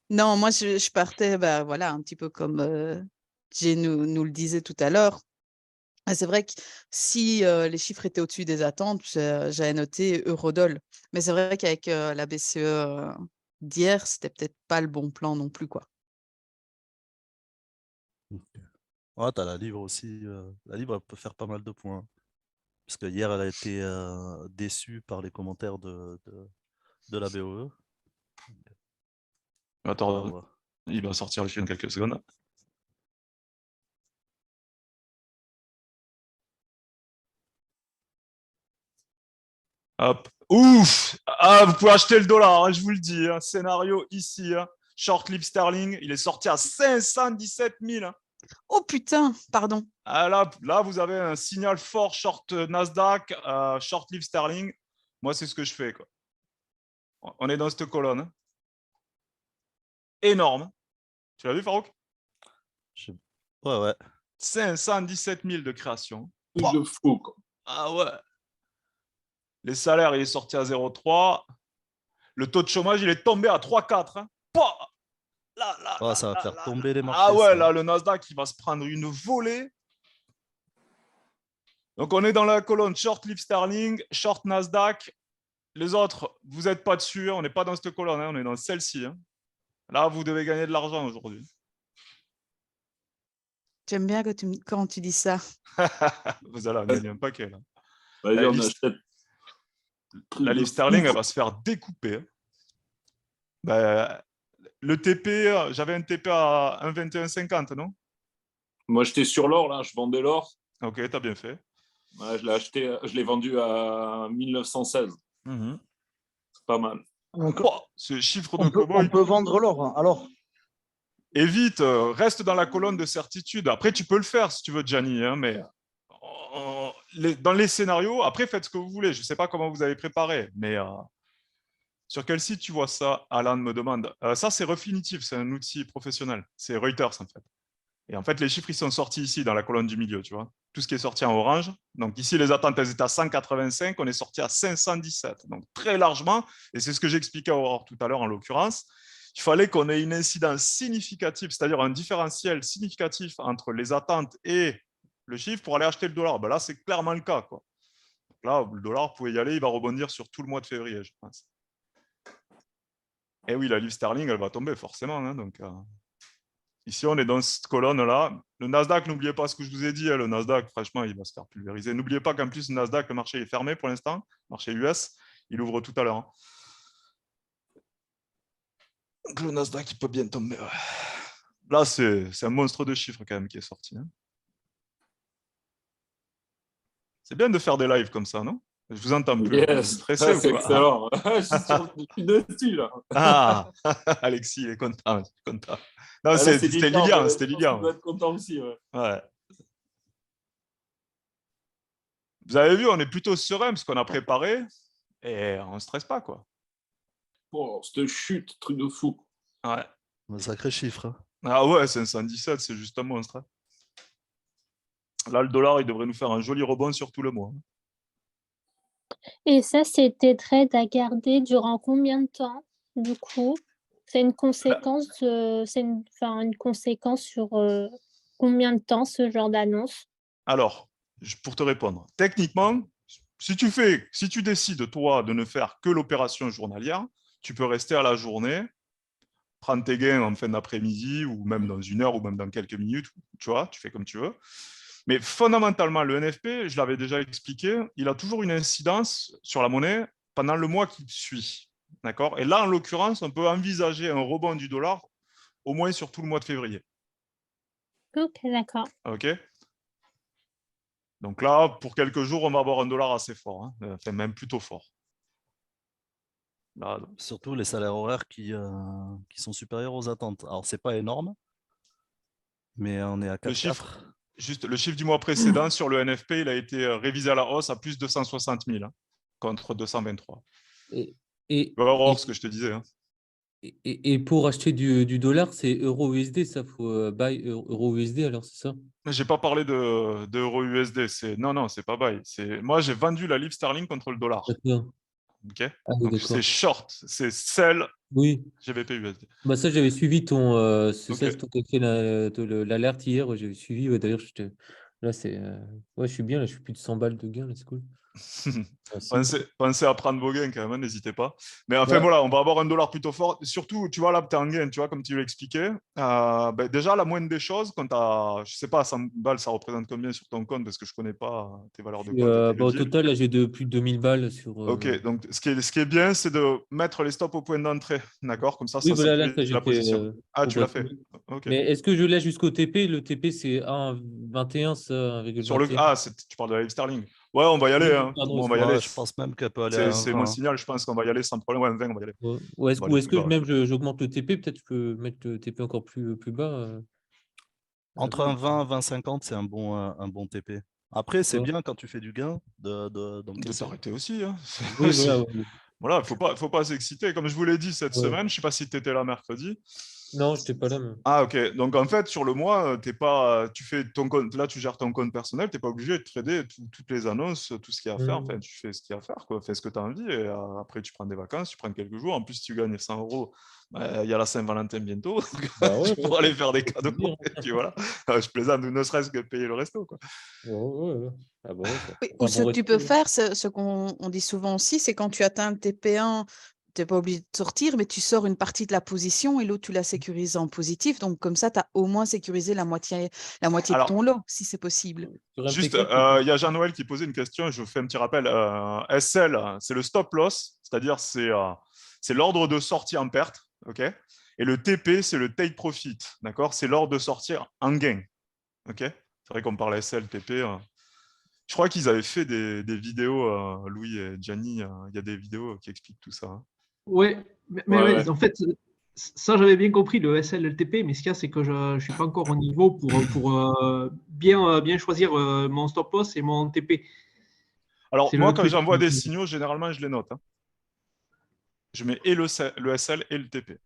Non, moi je partais, bah, voilà, un petit peu comme Jay nous le disait tout à l'heure. C'est vrai que si les chiffres étaient au-dessus des attentes, j'avais noté Eurodoll. Mais c'est vrai qu'avec la BCE d'hier, c'était peut-être pas le bon plan non plus, quoi. Ouais, t'as la livre aussi. La livre, elle peut faire pas mal de points. Parce que hier, elle a été déçue par les commentaires de la BOE. Attends, il va sortir le film dans quelques secondes. Hop. Ouf! Ah, vous pouvez acheter le dollar, hein, je vous le dis. Hein. Scénario ici. Hein. Short Lip Sterling, il est sorti à 517 000. Hein. Oh putain, pardon. Ah, là, vous avez un signal fort short Nasdaq, short Lip Sterling. Moi, c'est ce que je fais. Quoi. On est dans cette colonne. Hein. Énorme. Tu l'as vu, Farouk? Ouais. 517 000 de création. Truc de fou, quoi. Ah ouais. Les salaires, il est sorti à 0,3. Le taux de chômage, il est tombé à 3,4. Hein. Là, ça va faire tomber les marchés. Ah ouais, ça. là, le Nasdaq, il va se prendre une volée. Donc, on est dans la colonne short Lip Sterling, short Nasdaq. Les autres, vous n'êtes pas dessus. On n'est pas dans cette colonne. Hein, on est dans celle-ci. Hein. Là, vous devez gagner de l'argent aujourd'hui. J'aime bien quand tu dis ça. Vous allez en gagner un paquet. Là. Vas-y, on achète. La Lip Sterling, elle va se faire découper. Hein. Ben, le TP, j'avais un TP à 1,2150, non? Moi, j'étais sur l'or, là. Je vendais l'or. Ok, t'as bien fait. Ouais, je l'ai vendu à 1916. C'est pas mal. Donc, ce chiffre de cowboy. On peut vendre l'or, hein, alors. Évite, reste dans la colonne de certitude. Après, tu peux le faire si tu veux, Gianni, hein, mais dans les scénarios, après, faites ce que vous voulez. Je ne sais pas comment vous avez préparé, mais sur quel site tu vois ça? Alan me demande. Ça, c'est Refinitiv, c'est un outil professionnel. C'est Reuters, en fait. Et en fait, les chiffres, ils sont sortis ici, dans la colonne du milieu, tu vois. Tout ce qui est sorti en orange. Donc ici, les attentes, elles étaient à 185, on est sorti à 517. Donc très largement, et c'est ce que j'expliquais à Aurore tout à l'heure, en l'occurrence, il fallait qu'on ait une incidence significative, c'est-à-dire un différentiel significatif entre les attentes et le chiffre pour aller acheter le dollar. Ben là, c'est clairement le cas, quoi. Donc là, le dollar, vous pouvez y aller, il va rebondir sur tout le mois de février, je pense. Et oui, la livre sterling, elle va tomber forcément. Hein, donc, ici, on est dans cette colonne-là. Le Nasdaq, n'oubliez pas ce que je vous ai dit. Hein, le Nasdaq, franchement, il va se faire pulvériser. N'oubliez pas qu'en plus, le Nasdaq, le marché est fermé pour l'instant. Le marché US, il ouvre tout à l'heure. Hein. Donc, le Nasdaq, il peut bien tomber. Ouais. Là, c'est un monstre de chiffres quand même qui est sorti. Hein. C'est bien de faire des lives comme ça, non? Je vous entends plus. Yes, Stressé ou c'est quoi? excellent. Je suis dessus, là. Ah, Alexis, il est content. Non, Ah, c'était Lilian. C'était Lilian. Tu dois être content aussi. Ouais. Vous avez vu, on est plutôt serein parce qu'on a préparé et on ne stresse pas, quoi. Oh, cette chute, truc de fou. Ouais. Un sacré chiffre. Hein. Ah ouais, 517, c'est juste un monstre. Hein. Là, le dollar, il devrait nous faire un joli rebond sur tout le mois. Et ça, c'était trade à garder durant combien de temps, du coup? C'est une conséquence, une conséquence sur combien de temps, ce genre d'annonce? Alors, pour te répondre, techniquement, si tu décides, toi, de ne faire que l'opération journalière, tu peux rester à la journée, prendre tes gains en fin d'après-midi, ou même dans une heure, ou même dans quelques minutes, tu vois, tu fais comme tu veux. Mais fondamentalement, le NFP, je l'avais déjà expliqué, il a toujours une incidence sur la monnaie pendant le mois qui suit. D'accord? Et là, en l'occurrence, on peut envisager un rebond du dollar au moins sur tout le mois de février. Ok, d'accord. Ok? Donc là, pour quelques jours, on va avoir un dollar assez fort, hein. Enfin, même plutôt fort. Là, surtout les salaires horaires qui sont supérieurs aux attentes. Alors, c'est pas énorme, Mais on est à 4,4. Juste le chiffre du mois précédent sur le NFP, il a été révisé à la hausse à plus 260 000 contre 223. Et, tu vas voir ce que je te disais. Et pour acheter du dollar, c'est euro-USD, ça faut buy euro-USD, alors c'est ça? J'ai pas parlé de euro-USD. Non, c'est pas buy. Moi, j'ai vendu la livre sterling contre le dollar. D'accord. Ok. Ah oui, Donc c'est short, c'est sell oui. GBP-USD. Bah ça, j'avais suivi ton. C'est Ok. ça, c'est toi qui as fait l'alerte hier. J'avais suivi. Ouais, d'ailleurs, là, c'est. Ouais, je suis bien. Là, je suis plus de 100 balles de gain. Là, c'est cool. Pensez à prendre vos gains quand même, n'hésitez pas. Mais enfin Ouais. voilà, on va avoir un dollar plutôt fort. Surtout, tu vois, là, tu es en gain, tu vois, comme tu l'expliquais. Déjà, la moindre des choses, quand tu as, je sais pas, 100 balles, ça représente combien sur ton compte parce que je connais pas tes valeurs de compte. Au total, là, j'ai plus de 2000 balles sur. Ok, donc ce qui est bien, c'est de mettre les stops au point d'entrée. D'accord? Comme ça, Oui, ça voilà, là, ça, sécurise j'ai la fait. position. Tu l'as fait. Ok. Mais est-ce que je l'ai jusqu'au TP? Le TP, c'est 1,21, ça, 1,21. Sur le... tu parles de la livre sterling. Ouais, on va y aller. Oui, pardon, Moi, on va y aller. Je pense même qu'elle peut aller à C'est mon signal, je pense qu'on va y aller sans problème. Ouais, 20, on va y aller. Ou est-ce que même j'augmente le TP? Peut-être que je peux mettre le TP encore plus bas. Entre un 20 et 20,50, c'est un bon TP. Après, c'est bien quand tu fais du gain de t'arrêter aussi. Oui, voilà. Voilà, faut pas s'exciter. Comme je vous l'ai dit cette semaine, je ne sais pas si tu étais là mercredi. Non, je n'étais pas là. Mais... Ah, ok. Donc, en fait, sur le mois, tu fais ton compte. Là, tu gères ton compte personnel. Tu n'es pas obligé de trader toutes les annonces, tout ce qu'il y a à faire. Enfin, tu fais ce qu'il y a à faire, quoi. Fais ce que tu as envie. Et après, tu prends des vacances, tu prends quelques jours. En plus, tu gagnes 100 €. Il y a la Saint-Valentin bientôt. Tu pourras aller faire des cadeaux. Et puis voilà. Je plaisante, ne serait-ce que payer le resto, quoi. Ah bon, ou ce que tu peux faire, ce qu'on dit souvent aussi, c'est quand tu atteins le TP1, tu n'es pas obligé de sortir, mais tu sors une partie de la position et l'autre, tu la sécurises en positif. Donc, comme ça, tu as au moins sécurisé la moitié de ton lot, si c'est possible. Juste, il y a Jean-Noël qui posait une question, je vous fais un petit rappel. SL, c'est le stop loss, c'est-à-dire c'est l'ordre de sortie en perte, ok. Et le TP, c'est le take profit, d'accord. C'est l'ordre de sortir en gain, ok. C'est vrai qu'on parle SL, TP. Je crois qu'ils avaient fait des vidéos, Louis et Gianni, il y a des vidéos qui expliquent tout ça. Oui, mais en fait, ça j'avais bien compris, le SL et le TP, mais ce qu'il y a, c'est que je ne suis pas encore au niveau pour bien choisir mon stop loss et mon TP. Alors, moi, quand j'envoie des signaux, généralement, je les note. Je mets et le SL et le TP.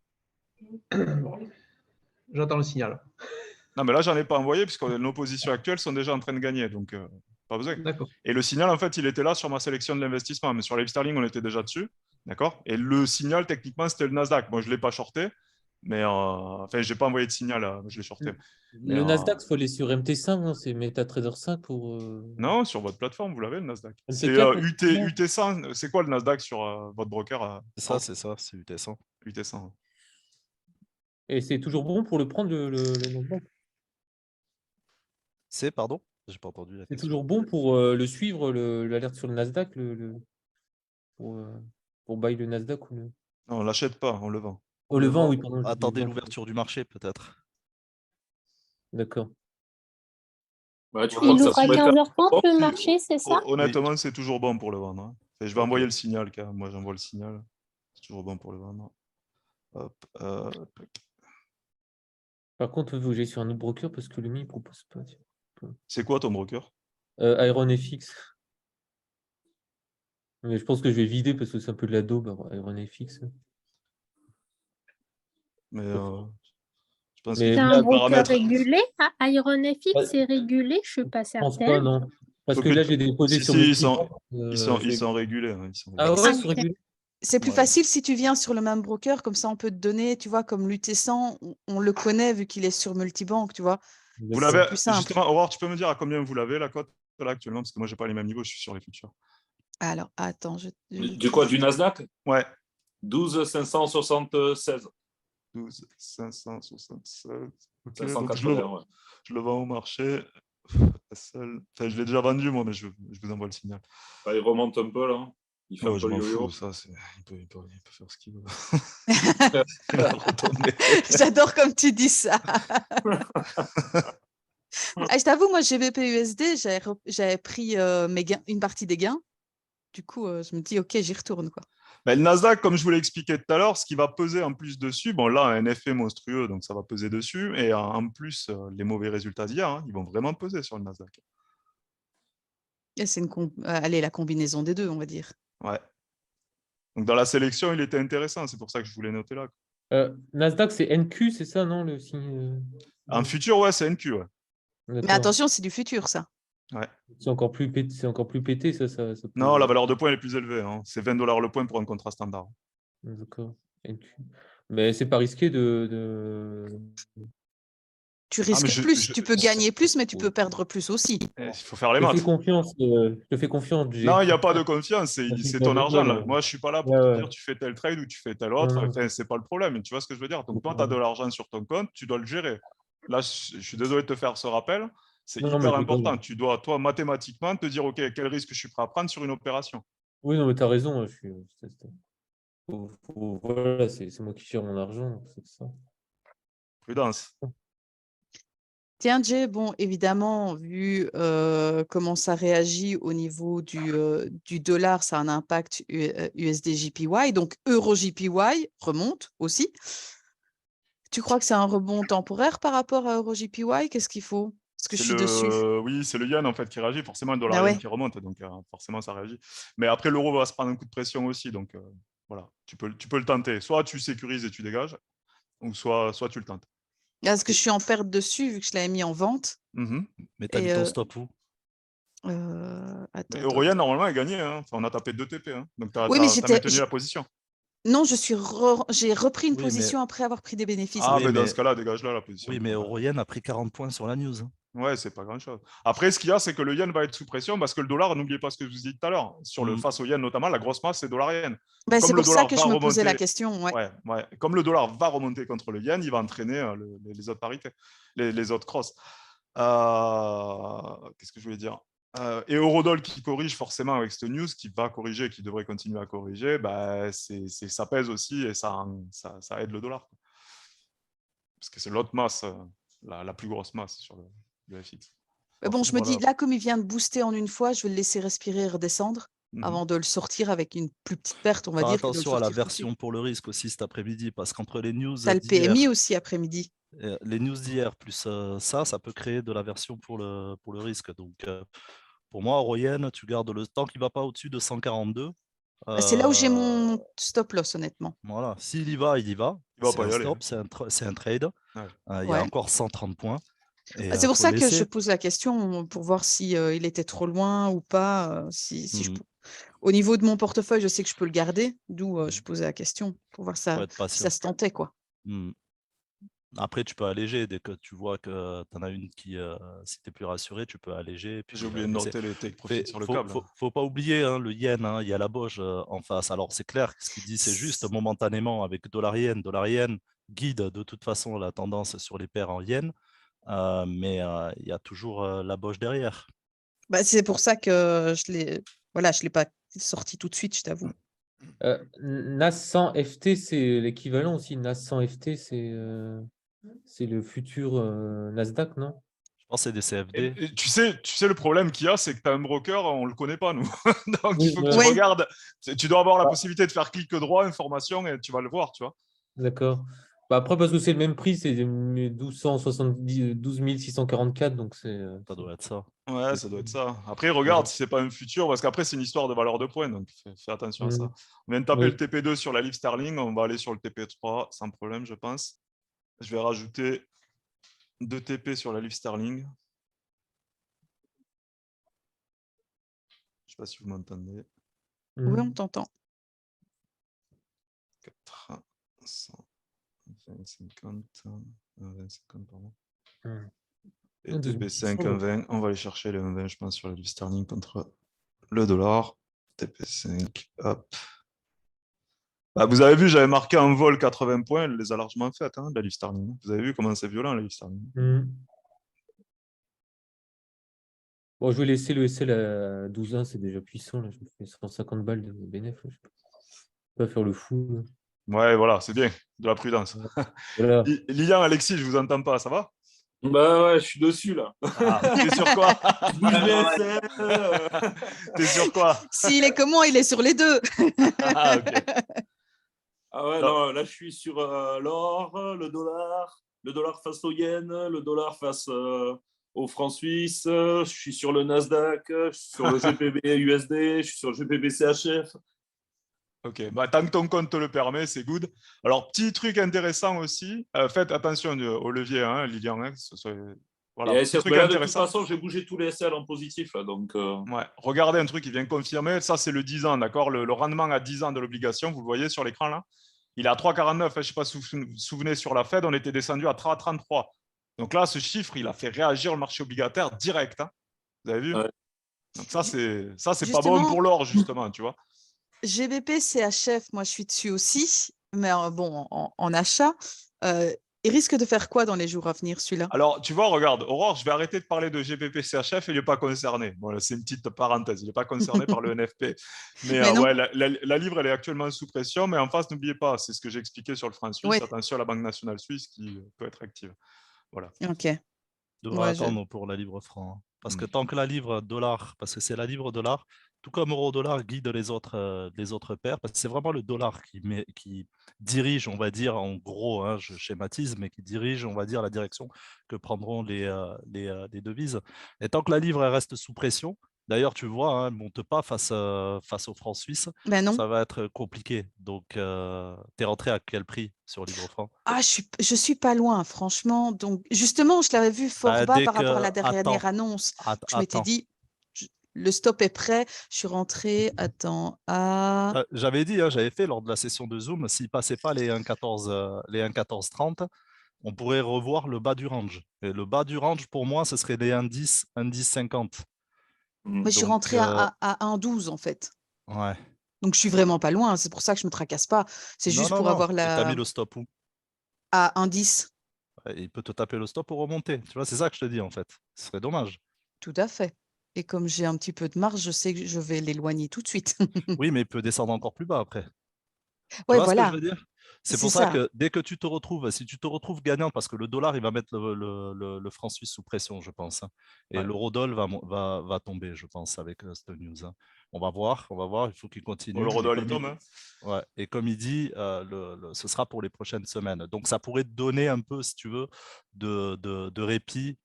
J'attends le signal. Non, mais là, j'en ai pas envoyé puisque nos positions actuelles sont déjà en train de gagner, donc pas besoin. Et le signal, en fait, il était là sur ma sélection de l'investissement, mais sur la livre sterling, on était déjà dessus, d'accord. Et le signal, techniquement, c'était le Nasdaq. Moi, je l'ai pas shorté, mais enfin, j'ai pas envoyé de signal, je l'ai shorté. Le Nasdaq, il faut aller sur MT5, non? C'est MetaTrader 5 pour. Non, sur votre plateforme, vous l'avez le Nasdaq. C'est UT100. C'est quoi le Nasdaq sur votre broker? C'est ça, c'est UT100. UT100. Et c'est toujours bon pour le prendre, le Nasdaq? Pardon? J'ai pas entendu la question. C'est toujours bon pour le suivre, l'alerte sur le Nasdaq, pour buy le Nasdaq ou le... Non, on l'achète pas, on le vend. On le vend, oui, pardon. Attendez l'ouverture du marché, peut-être. D'accord. Il ouvre à 15h30 le marché, c'est ça? Honnêtement, c'est toujours bon pour le vendre. Je vais envoyer le signal, car moi j'envoie le signal. C'est toujours bon pour le vendre. Hop, Par contre, il faut que j'aille sur un autre broker parce que le mien ne propose pas. C'est quoi ton broker? IronFX. Mais je pense que je vais vider parce que c'est un peu de la daube, IronFX. Mais je pense c'est un broker régulé? IronFX, c'est régulé? Je ne suis pas certaine. Je pense pas, non. Parce que là, j'ai déposé sur ils sont régulés. Ah ouais, ils sont régulés. C'est plus facile si tu viens sur le même broker, comme ça on peut te donner, tu vois, comme l'UT100, on le connaît vu qu'il est sur multibanque, tu vois. Vous l'avez, justement, Aurore, tu peux me dire à combien vous l'avez la cote là actuellement, parce que moi j'ai pas les mêmes niveaux, je suis sur les futurs. Alors, attends, Du quoi, du Nasdaq? Ouais. 12 576. 12 576. Okay, 580, ouais. Je le vends au marché. Enfin, je l'ai déjà vendu, moi, mais je vous envoie le signal. Il remonte un peu, là. Il fait un peu yo-yo. Il peut faire ce qu'il veut. J'adore comme tu dis ça. Je t'avoue, moi, GBP-USD, j'avais pris une partie des gains. Du coup, je me dis, OK, j'y retourne, quoi. Ben, le Nasdaq, comme je vous l'ai expliqué tout à l'heure, ce qui va peser en plus dessus, bon là, un effet monstrueux, donc ça va peser dessus, et en plus, les mauvais résultats d'hier, hein, ils vont vraiment peser sur le Nasdaq. Et c'est allez, la combinaison des deux, on va dire. Ouais. Donc dans la sélection, il était intéressant, c'est pour ça que je voulais noter là. Nasdaq, c'est NQ, c'est ça, non, le signe En futur, ouais, c'est NQ, ouais. Mais attention, c'est du futur, ça. Ouais. C'est encore plus pété, ça peut... Non, la valeur de point est plus élevée. Hein. C'est 20 $ le point pour un contrat standard. D'accord. NQ. Mais c'est pas risqué de... Tu risques plus, tu peux gagner plus, mais tu peux perdre plus aussi. Il faut faire les maths. Je te fais confiance. Non, il n'y a pas de confiance, c'est ton argent. Là. Moi, je ne suis pas là pour te dire tu fais tel trade ou tu fais tel autre. Enfin, ce n'est pas le problème, tu vois ce que je veux dire. Donc, toi, tu as de l'argent sur ton compte, tu dois le gérer. Là, je suis désolé de te faire ce rappel. C'est hyper important. Tu dois, toi, mathématiquement, te dire, OK, quel risque je suis prêt à prendre sur une opération. Oui, non, mais tu as raison. Voilà, c'est moi qui gère mon argent. C'est ça. Prudence. Tiens, Jay, bon, évidemment, vu comment ça réagit au niveau du dollar, ça a un impact USD-JPY, donc Euro-JPY remonte aussi. Tu crois que c'est un rebond temporaire par rapport à Euro-JPY? Qu'est-ce qu'il faut? Parce que je suis dessus. Oui, c'est le yen en fait qui réagit, forcément le dollar yen qui remonte, donc forcément ça réagit. Mais après, l'euro va se prendre un coup de pression aussi, donc voilà, tu peux le tenter. Soit tu sécurises et tu dégages, ou soit tu le tentes. Est-ce que je suis en perte dessus vu que je l'avais mis en vente? Mais tu as mis ton stop où? Euro-yen, normalement, est gagné. Hein. Enfin, on a tapé 2 TP. Hein. Donc, tu as maintenu la position. Non, j'ai repris une position après avoir pris des bénéfices. Ah, mais dans ce cas-là, dégage-là la position. Oui, mais Euro-yen a pris 40 points sur la news. Ouais, c'est pas grand-chose. Après, ce qu'il y a, c'est que le yen va être sous pression parce que le dollar, n'oubliez pas ce que je vous ai dit tout à l'heure, face au yen notamment, la grosse masse, c'est dollar-yen. C'est pour ça que je me posais la question. Ouais, comme le dollar va remonter contre le yen, il va entraîner les autres parités, les autres crosses. Qu'est-ce que je voulais dire? Et Eurodoll qui corrige forcément avec cette news, qui va corriger, qui devrait continuer à corriger, ça pèse aussi et ça aide le dollar. Parce que c'est l'autre masse, la plus grosse masse sur le FX. Bon, je me dis, là, comme il vient de booster en une fois, je vais le laisser respirer et redescendre avant de le sortir avec une plus petite perte, on va dire. Attention à la version pour le risque aussi cet après-midi, parce qu'entre les news. Tu as le PMI aussi après-midi. Les news d'hier plus ça peut créer de l'aversion pour le risque. Donc, pour moi, Euro-yen, tu gardes le temps qu'il ne va pas au-dessus de 142. C'est là où j'ai mon stop loss, honnêtement. Voilà, s'il y va, il y va. Il va pas y aller. C'est un trade. Ouais. Il y a encore 130 points. C'est pour ça que je pose la question pour voir si il était trop loin ou pas. Au niveau de mon portefeuille, je sais que je peux le garder, d'où je posais la question pour voir si ça se tentait, quoi. Après, tu peux alléger dès que tu vois que tu en as une qui, si tu es plus rassuré, tu peux alléger. J'ai oublié de noter les take profits sur le câble. Faut pas oublier le yen, il y a la Boge en face. Alors, c'est clair, ce qu'il dit, c'est juste momentanément avec dollar-yen. Dollar-yen guide de toute façon la tendance sur les paires en yen, mais il y a toujours la Boge derrière. C'est pour ça que je l'ai pas sorti tout de suite, je t'avoue. NAS 100 FT, c'est l'équivalent aussi. NAS 100 FT, c'est le futur Nasdaq, non? Je pense que c'est des CFD. Et tu sais, le problème qu'il y a, c'est que tu as un broker, on ne le connaît pas, nous. Donc, il faut que tu regardes. Tu dois avoir la possibilité de faire clic droit, information, et tu vas le voir, tu vois. D'accord. Après, parce que c'est le même prix, c'est 12 644, donc c'est... Ça doit être ça. Ouais, ça doit être ça. Après, regarde si c'est pas un futur, parce qu'après, c'est une histoire de valeur de points, donc fais attention à ça. On vient de taper le TP2 sur la livre sterling, on va aller sur le TP3 sans problème, je pense. Je vais rajouter 2 TP sur la livre sterling. Je ne sais pas si vous m'entendez. Oui, on t'entend. 4, 100, 20, 50, 20, 50, pardon. Et TP5, 1,20. On va aller chercher le 1,20, je pense, sur la livre sterling contre le dollar. TP5, hop. Vous avez vu, j'avais marqué en vol 80 points, elle les a largement faites, de la livre sterling. Vous avez vu comment c'est violent, la livre sterling. Bon, je vais laisser le SL à 12,1, c'est déjà puissant. Là. Je me fais 150 balles de bénéfice. Je ne peux pas faire le fou. Ouais, voilà, c'est bien, de la prudence. Voilà. Lilian, Alexis, je ne vous entends pas, ça va? Bah ouais, je suis dessus là. T'es sur quoi? Je bouge les SL. T'es sur quoi? S'il est comme moi, il est sur les deux. Ok. Ah ouais, non, là je suis sur l'or, le dollar face au yen, le dollar face au franc suisse, je suis sur le Nasdaq, je suis sur le GPB USD, je suis sur le GPB CHF. Ok, bah, tant que ton compte te le permet, c'est good. Alors, petit truc intéressant aussi, faites attention au levier, hein, Lilian. Hein, voilà, Et petit truc là, de toute intéressant. façon, j'ai bougé tous les SL en positif. Là, donc, Ouais, regardez un truc qui vient confirmer. Ça, c'est le 10 ans, d'accord, le rendement à 10 ans de l'obligation, vous le voyez sur l'écran là. Il est à 3,49. Je ne sais pas si vous vous souvenez, sur la Fed, on était descendu à 3,33. Donc là, ce chiffre, il a fait réagir le marché obligataire direct. Hein. Vous avez vu? ouais. Donc ça, c'est pas bon Justement, pour l'or, justement, tu vois. GBP, CHF, moi je suis dessus aussi, mais bon, en achat. Il risque de faire quoi dans les jours à venir, celui-là? Alors, tu vois, regarde, Aurore, je vais arrêter de parler de GBP CHF, il n'est pas concerné. Bon, c'est une petite parenthèse, il n'est pas concerné par le NFP. Mais Mais non. ouais, la livre, elle est actuellement sous pression, mais en face, n'oubliez pas, c'est ce que j'ai expliqué sur le franc suisse. Ouais. Attention à la Banque nationale suisse qui peut être active. Voilà. Ok. Devrait attendre pour la livre franc. Hein. Parce que tant que la livre dollar, parce que c'est la livre dollar, tout comme euro-dollar guide les autres paires, parce que c'est vraiment le dollar qui dirige, on va dire, en gros, hein, je schématise, mais qui dirige, on va dire, la direction que prendront les devises. Et tant que la livre elle reste sous pression, d'ailleurs, tu vois, hein, elle ne monte pas face au franc suisse, Ben non. ça va être compliqué. Donc, tu es rentré à quel prix sur livre franc? Ah, je suis pas loin, franchement. Donc, justement, je l'avais vu fort bas par rapport à la dernière annonce. Je m'étais dit, le stop est prêt. Je suis rentrée, à... J'avais dit, hein, j'avais fait lors de la session de Zoom, s'il ne passait pas les 1,1430, on pourrait revoir le bas du range. Et le bas du range, pour moi, ce serait les 1,1050. Mais je suis rentrée à 1,12 en fait. Ouais. Donc, je suis vraiment pas loin. C'est pour ça que je me tracasse pas. C'est juste pour avoir la... Tu as mis le stop où? À 1,10. Il peut te taper le stop pour remonter. Tu vois, c'est ça que je te dis, en fait. Ce serait dommage. Tout à fait. Et comme j'ai un petit peu de marge, je sais que je vais l'éloigner tout de suite. Oui, mais il peut descendre encore plus bas après. Ouais, tu vois voilà. Ce que je veux dire? C'est pour ça que dès que tu te retrouves, si tu te retrouves gagnant, parce que le dollar, il va mettre le franc suisse sous pression, je pense. Hein, et l'eurodoll va tomber, je pense, avec cette news. Hein. On va voir, il faut qu'il continue. L'eurodoll, il tombe. Hein. Ouais, et comme il dit, ce sera pour les prochaines semaines. Donc, ça pourrait te donner un peu, si tu veux, de répit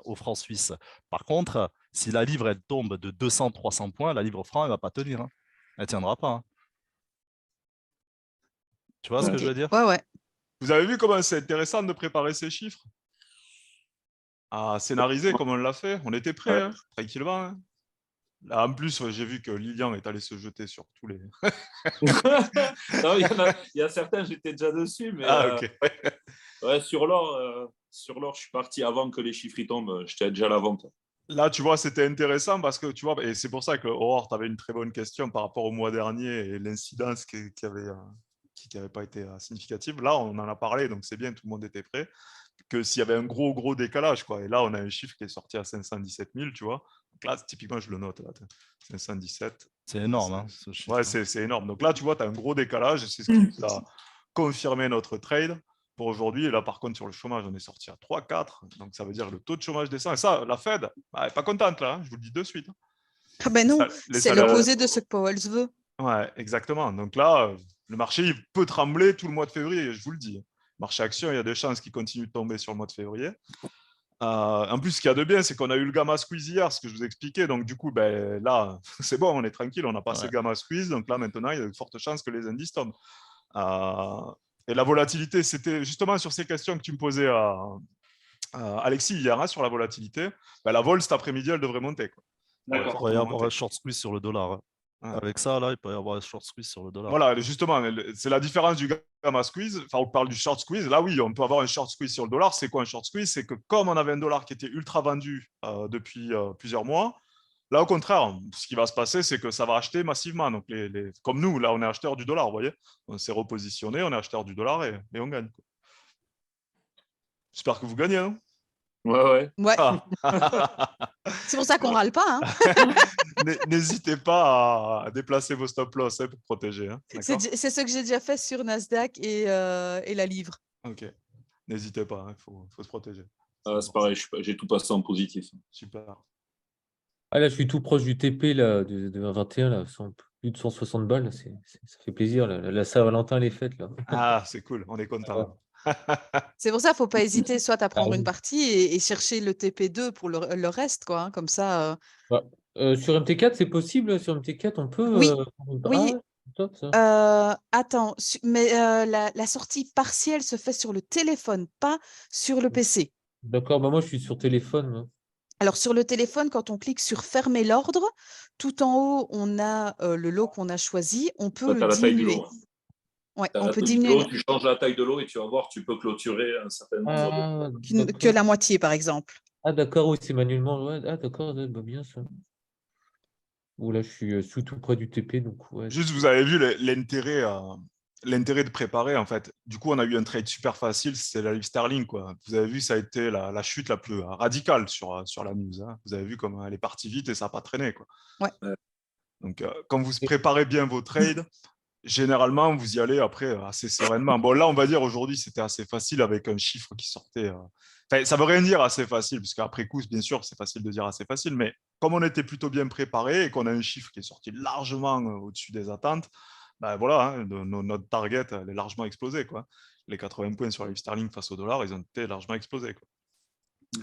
au franc suisse. Par contre, si la livre, elle tombe de 200-300 points, la livre franc, elle ne va pas tenir. Hein. Elle ne tiendra pas. Hein. Tu vois ce que je veux dire? Ouais. Vous avez vu comment c'est intéressant de préparer ces chiffres? À scénariser comme on l'a fait. On était prêts, hein, tranquillement. Hein. Là, en plus, j'ai vu que Lilian est allé se jeter sur tous les... Non, il y a certains, j'étais déjà dessus, mais ok. Ouais, sur l'or, je suis parti avant que les chiffres y tombent. J'étais déjà à la vente. Là, tu vois, c'était intéressant parce que, tu vois, et c'est pour ça que Aurore, tu avais une très bonne question par rapport au mois dernier et l'incidence qui avait pas été significative. Là, on en a parlé, donc c'est bien, tout le monde était prêt. Que s'il y avait un gros décalage, quoi. Et là, on a un chiffre qui est sorti à 517 000, tu vois. Donc là, typiquement, je le note, là, 517. C'est énorme, hein, ce chiffre. Ouais, c'est énorme. Donc là, tu vois, tu as un gros décalage. C'est ce qui nous a confirmé notre trade pour aujourd'hui. Et là, par contre, sur le chômage, on est sorti à 3,4. Donc, ça veut dire que le taux de chômage descend. Et ça, la Fed, elle n'est pas contente, là. Hein, je vous le dis de suite. Ah ben non, c'est l'opposé de ce que Powell veut. Ouais, exactement. Donc là, le marché, il peut trembler tout le mois de février, je vous le dis. Marché action, il y a des chances qu'il continue de tomber sur le mois de février. En plus, ce qu'il y a de bien, c'est qu'on a eu le gamma squeeze hier, ce que je vous expliquais. Donc, du coup, ben, là, c'est bon, on est tranquille, on a passé le gamma squeeze. Donc là, maintenant, il y a de fortes chances que les indices tombent. Et la volatilité, c'était justement sur ces questions que tu me posais, Alexis, hier, hein, sur la volatilité. Ben, la vol, cet après-midi, elle devrait monter. Quoi. Il pourrait y avoir un short squeeze sur le dollar. Hein. Avec ça, là, il peut y avoir un short squeeze sur le dollar. Voilà, justement, c'est la différence du gamma squeeze. Enfin, on parle du short squeeze. Là, oui, on peut avoir un short squeeze sur le dollar. C'est quoi un short squeeze? C'est que comme on avait un dollar qui était ultra vendu depuis plusieurs mois, là, au contraire, ce qui va se passer, c'est que ça va acheter massivement. Donc, comme nous, là, on est acheteur du dollar, vous voyez. On s'est repositionné, on est acheteur du dollar et on gagne. J'espère que vous gagnez. Hein. Ouais. Ah. C'est pour ça qu'on râle pas. Hein. N'hésitez pas à déplacer vos stop-loss pour protéger. Hein. C'est ce que j'ai déjà fait sur Nasdaq et la livre. Ok. N'hésitez pas, il faut se protéger. C'est pareil, j'ai tout passé en positif. Super. Ah, là, je suis tout proche du TP là, de 21, là, plus de 160 balles. Ça fait plaisir. La Saint-Valentin, les fêtes. Là. Ah, c'est cool, on est content. C'est pour ça, il ne faut pas hésiter soit à prendre oui. une partie et chercher le TP2 pour le reste, quoi. Hein, comme ça. Sur MT4, c'est possible? Sur MT4, on peut. Oui, Ah, oui. ouais, top, ça. Attends, mais la sortie partielle se fait sur le téléphone, pas sur le PC. D'accord, bah moi je suis sur téléphone. Moi. Alors, sur le téléphone, quand on clique sur fermer l'ordre, tout en haut, on a le lot qu'on a choisi. On peut le Tu as la taille du diminuer. lot. Ouais, T'as on la peut taille du diminuer lot, tu changes la taille de l'eau et tu vas voir, tu peux clôturer un certain nombre de... que la moitié, par exemple. Ah d'accord, oui, c'est manuellement. Ouais. Ah d'accord, ouais, bah, bien ça. Ou là, je suis tout près du TP, donc ouais. Juste, vous avez vu l'intérêt de préparer, en fait. Du coup, on a eu un trade super facile, c'est la Live Sterling, quoi. Vous avez vu, ça a été la chute la plus radicale sur la news. Hein. Vous avez vu comment elle est partie vite et ça n'a pas traîné, quoi. Ouais. Donc, quand vous préparez bien vos trades, généralement, vous y allez après assez sereinement. Bon, là, on va dire aujourd'hui, c'était assez facile avec un chiffre qui sortait. Enfin, ça veut rien dire assez facile, puisque après coup, bien sûr, c'est facile de dire assez facile, mais comme on était plutôt bien préparé et qu'on a un chiffre qui est sorti largement au-dessus des attentes, ben voilà, hein, notre target, elle est largement explosée, quoi. Les 80 points sur la Live Sterling face au dollar, ils ont été largement explosés, quoi.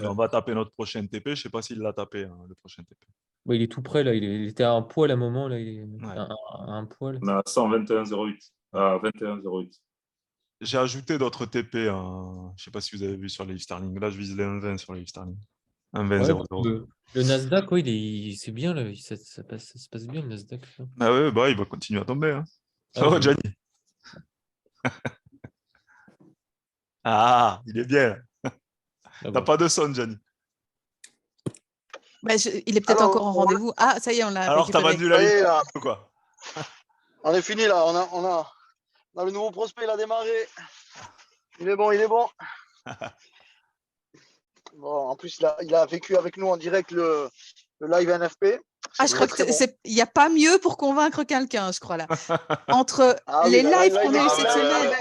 Et on va taper notre prochain TP. Je ne sais pas s'il l'a tapé, hein, le prochain TP. Bah, il est tout près, là. Il était à un poil à un moment, là. Il est à un poil. On a 121,08. 21,08. J'ai ajouté d'autres TP. Je ne sais pas si vous avez vu sur les Live Sterling. Là, je vise les 1,20 sur les Live Sterling. 1,20,00. Le Nasdaq, oui, c'est bien, là. Ça se passe bien, le Nasdaq. Là. Ah ouais, bah, il va continuer à tomber. Hein. Ça va, Gianni? Ah, il est bien. T'as pas de son, Gianni? Bah, il est peut-être encore en rendez-vous. Ah, ça y est, on l'a Alors, récupéré. t'as vendu la ligne ou quoi? On est fini là, on a le nouveau prospect, il a démarré. Il est bon, il est bon. Bon, en plus, il a vécu avec nous en direct le live NFP. Ah, je crois qu'il n'y a pas mieux pour convaincre quelqu'un, je crois là. Entre les lives qu'on a eu cette semaine.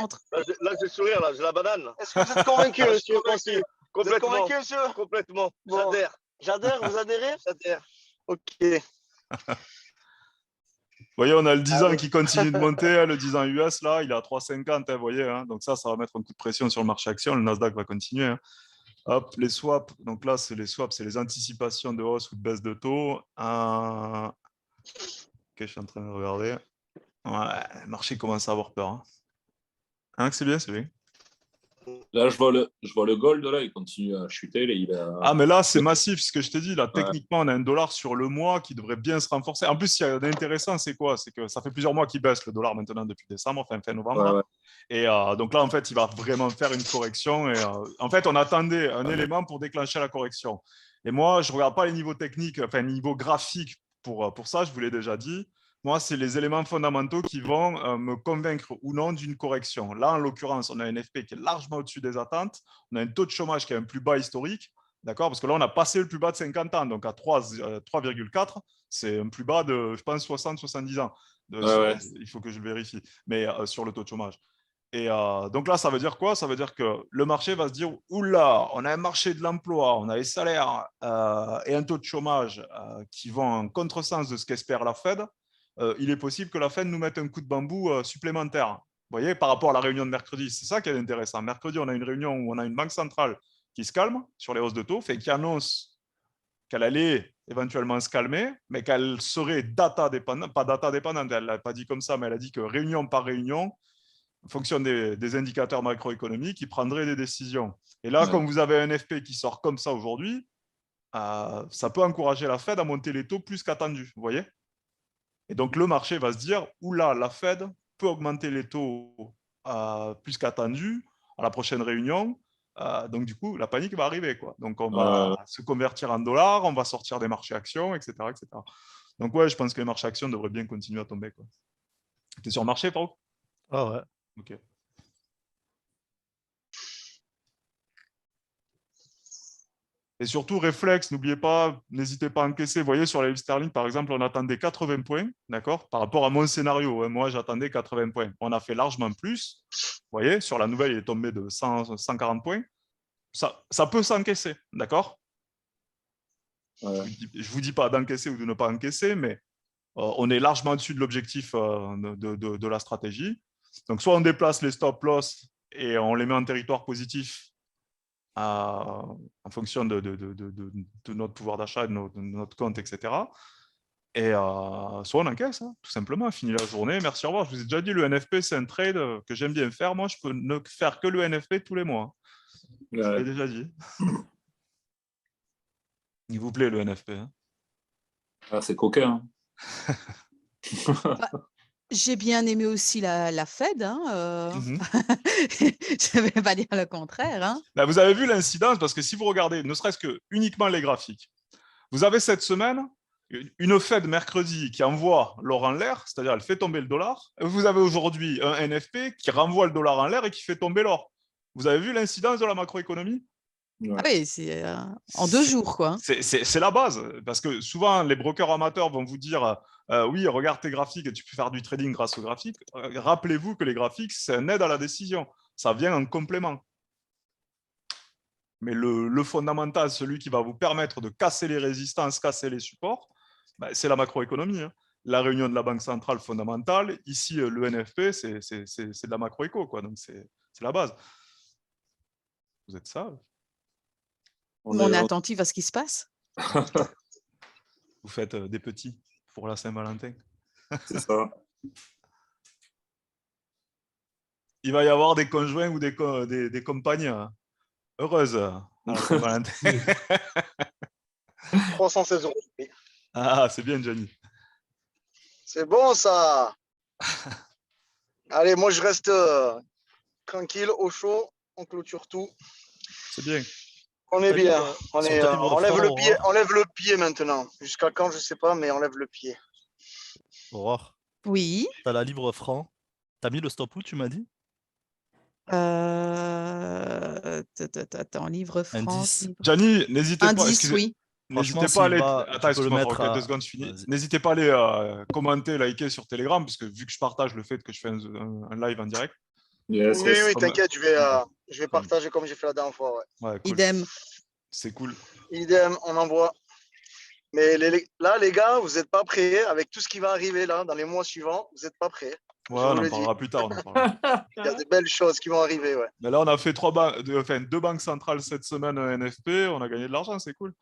Là, j'ai le sourire, là, j'ai la banane. Est-ce que vous êtes convaincu, monsieur Conci? Complètement. Vous êtes convaincu, monsieur? Complètement. Bon. J'adhère. J'adhère, vous adhérez? J'adhère. Ok. Vous voyez, on a le 10 ans qui continue de monter. Hein, le 10 ans US, là, il est à 3,50. Hein, vous voyez, hein, donc ça va mettre un coup de pression sur le marché action. Le Nasdaq va continuer. Hein. Hop, les swaps. Donc là, c'est les swaps, c'est les anticipations de hausse ou de baisse de taux. Ok, je suis en train de regarder. Ouais, le marché commence à avoir peur. Hein. Hein, c'est bien, c'est bien. Là, je vois le gold, là, il continue à chuter. Là, Ah, mais là, c'est massif, ce que je t'ai dit. Là, techniquement, on a $1 sur le mois qui devrait bien se renforcer. En plus, ce qui est intéressant, c'est quoi? C'est que ça fait plusieurs mois qu'il baisse le dollar maintenant depuis décembre, fin novembre. Ouais. Et donc là, en fait, il va vraiment faire une correction. Et en fait, on attendait un élément pour déclencher la correction. Et moi, je ne regarde pas les niveaux techniques, enfin, les niveaux graphiques pour ça, je vous l'ai déjà dit. Moi, c'est les éléments fondamentaux qui vont me convaincre ou non d'une correction. Là, en l'occurrence, on a un FP qui est largement au-dessus des attentes. On a un taux de chômage qui est un plus bas historique. D'accord? Parce que là, on a passé le plus bas de 50 ans. Donc, à 3,4, c'est un plus bas de, je pense, 60-70 ans. Il faut que je le vérifie. Mais sur le taux de chômage. Et donc là, ça veut dire quoi? Ça veut dire que le marché va se dire, oula, on a un marché de l'emploi, on a les salaires et un taux de chômage qui vont en contresens de ce qu'espère la Fed. Il est possible que la Fed nous mette un coup de bambou supplémentaire. Vous voyez, par rapport à la réunion de mercredi, c'est ça qui est intéressant. Mercredi, on a une réunion où on a une banque centrale qui se calme sur les hausses de taux, qui annonce qu'elle allait éventuellement se calmer, mais qu'elle serait data dépendante, pas data dépendante, elle ne l'a pas dit comme ça, mais elle a dit que réunion par réunion, en fonction des indicateurs macroéconomiques, il prendrait des décisions. Et là, comme vous avez un FP qui sort comme ça aujourd'hui, ça peut encourager la Fed à monter les taux plus qu'attendu, vous voyez? Et donc, le marché va se dire, oula, la Fed peut augmenter les taux plus qu'attendu à la prochaine réunion. Donc, du coup, la panique va arriver, quoi. Donc, on va se convertir en dollars, on va sortir des marchés actions, etc., etc. Donc, ouais, je pense que les marchés actions devraient bien continuer à tomber, quoi. Tu es sur le marché, Farouk? Ah ouais. Ok. Et surtout, réflexe, n'oubliez pas, n'hésitez pas à encaisser. Vous voyez, sur la Live Sterling, par exemple, on attendait 80 points, d'accord? Par rapport à mon scénario, hein, moi, j'attendais 80 points. On a fait largement plus. Vous voyez, sur la nouvelle, il est tombé de 140 points. ça peut s'encaisser, d'accord? Ouais. Je ne vous dis pas d'encaisser ou de ne pas encaisser, mais on est largement au-dessus de l'objectif de la stratégie. Donc, soit on déplace les stop-loss et on les met en territoire positif en fonction de notre pouvoir d'achat, de notre compte, etc. Et soit on encaisse, hein, tout simplement, fini la journée, merci, au revoir. Je vous ai déjà dit, le NFP, c'est un trade que j'aime bien faire. Moi, je peux ne faire que le NFP tous les mois. Je l'ai déjà dit. Il vous plaît, le NFP, hein? Ah, c'est coquin. J'ai bien aimé aussi la Fed. Je ne vais pas dire le contraire. Hein. Là, vous avez vu l'incidence, parce que si vous regardez, ne serait-ce que uniquement les graphiques, vous avez cette semaine une Fed mercredi qui envoie l'or en l'air, c'est-à-dire elle fait tomber le dollar. Et vous avez aujourd'hui un NFP qui renvoie le dollar en l'air et qui fait tomber l'or. Vous avez vu l'incidence de la macroéconomie? Ouais. Ah oui, c'est en 2 jours, quoi. C'est la base, parce que souvent, les brokers amateurs vont vous dire oui, regarde tes graphiques et tu peux faire du trading grâce aux graphiques. Rappelez-vous que les graphiques, c'est un aide à la décision. Ça vient en complément. Mais le fondamental, celui qui va vous permettre de casser les résistances, casser les supports, c'est la macroéconomie. Hein. La réunion de la Banque centrale fondamentale, ici, le NFP, c'est de la macroéco, quoi. Donc, c'est la base. Vous êtes sage. On est attentif à ce qui se passe. Vous faites des petits pour la Saint-Valentin. C'est ça. Il va y avoir des conjoints ou des compagnes heureuses à la Saint-Valentin. 316 €. Ah, c'est bien, Gianni. C'est bon, ça. Allez, moi, je reste tranquille, au chaud. On clôture tout. C'est bien. On est bien. On lève le pied maintenant. Jusqu'à quand, je ne sais pas, mais on lève le pied. Aurore. Oui. Tu as la livre franc. Tu as mis le stop où, tu m'as dit? Attends, livre franc. Indice. Gianni, n'hésitez pas. Oui. N'hésitez pas à aller. Attends, excuse-moi, 2 secondes, je finis. N'hésitez pas à aller commenter, liker sur Telegram, parce que vu que je partage le fait que je fais un live en direct. Yes, oui, t'inquiète, je vais partager comme j'ai fait la dernière fois. Ouais, cool. Idem. C'est cool. Idem, on envoie. Mais là, les gars, vous n'êtes pas prêts avec tout ce qui va arriver là dans les mois suivants. Vous n'êtes pas prêts. Ouais, on en parlera plus tard. Il y a de belles choses qui vont arriver. Ouais. Mais là, on a fait 2 banques centrales cette semaine NFP. On a gagné de l'argent, c'est cool.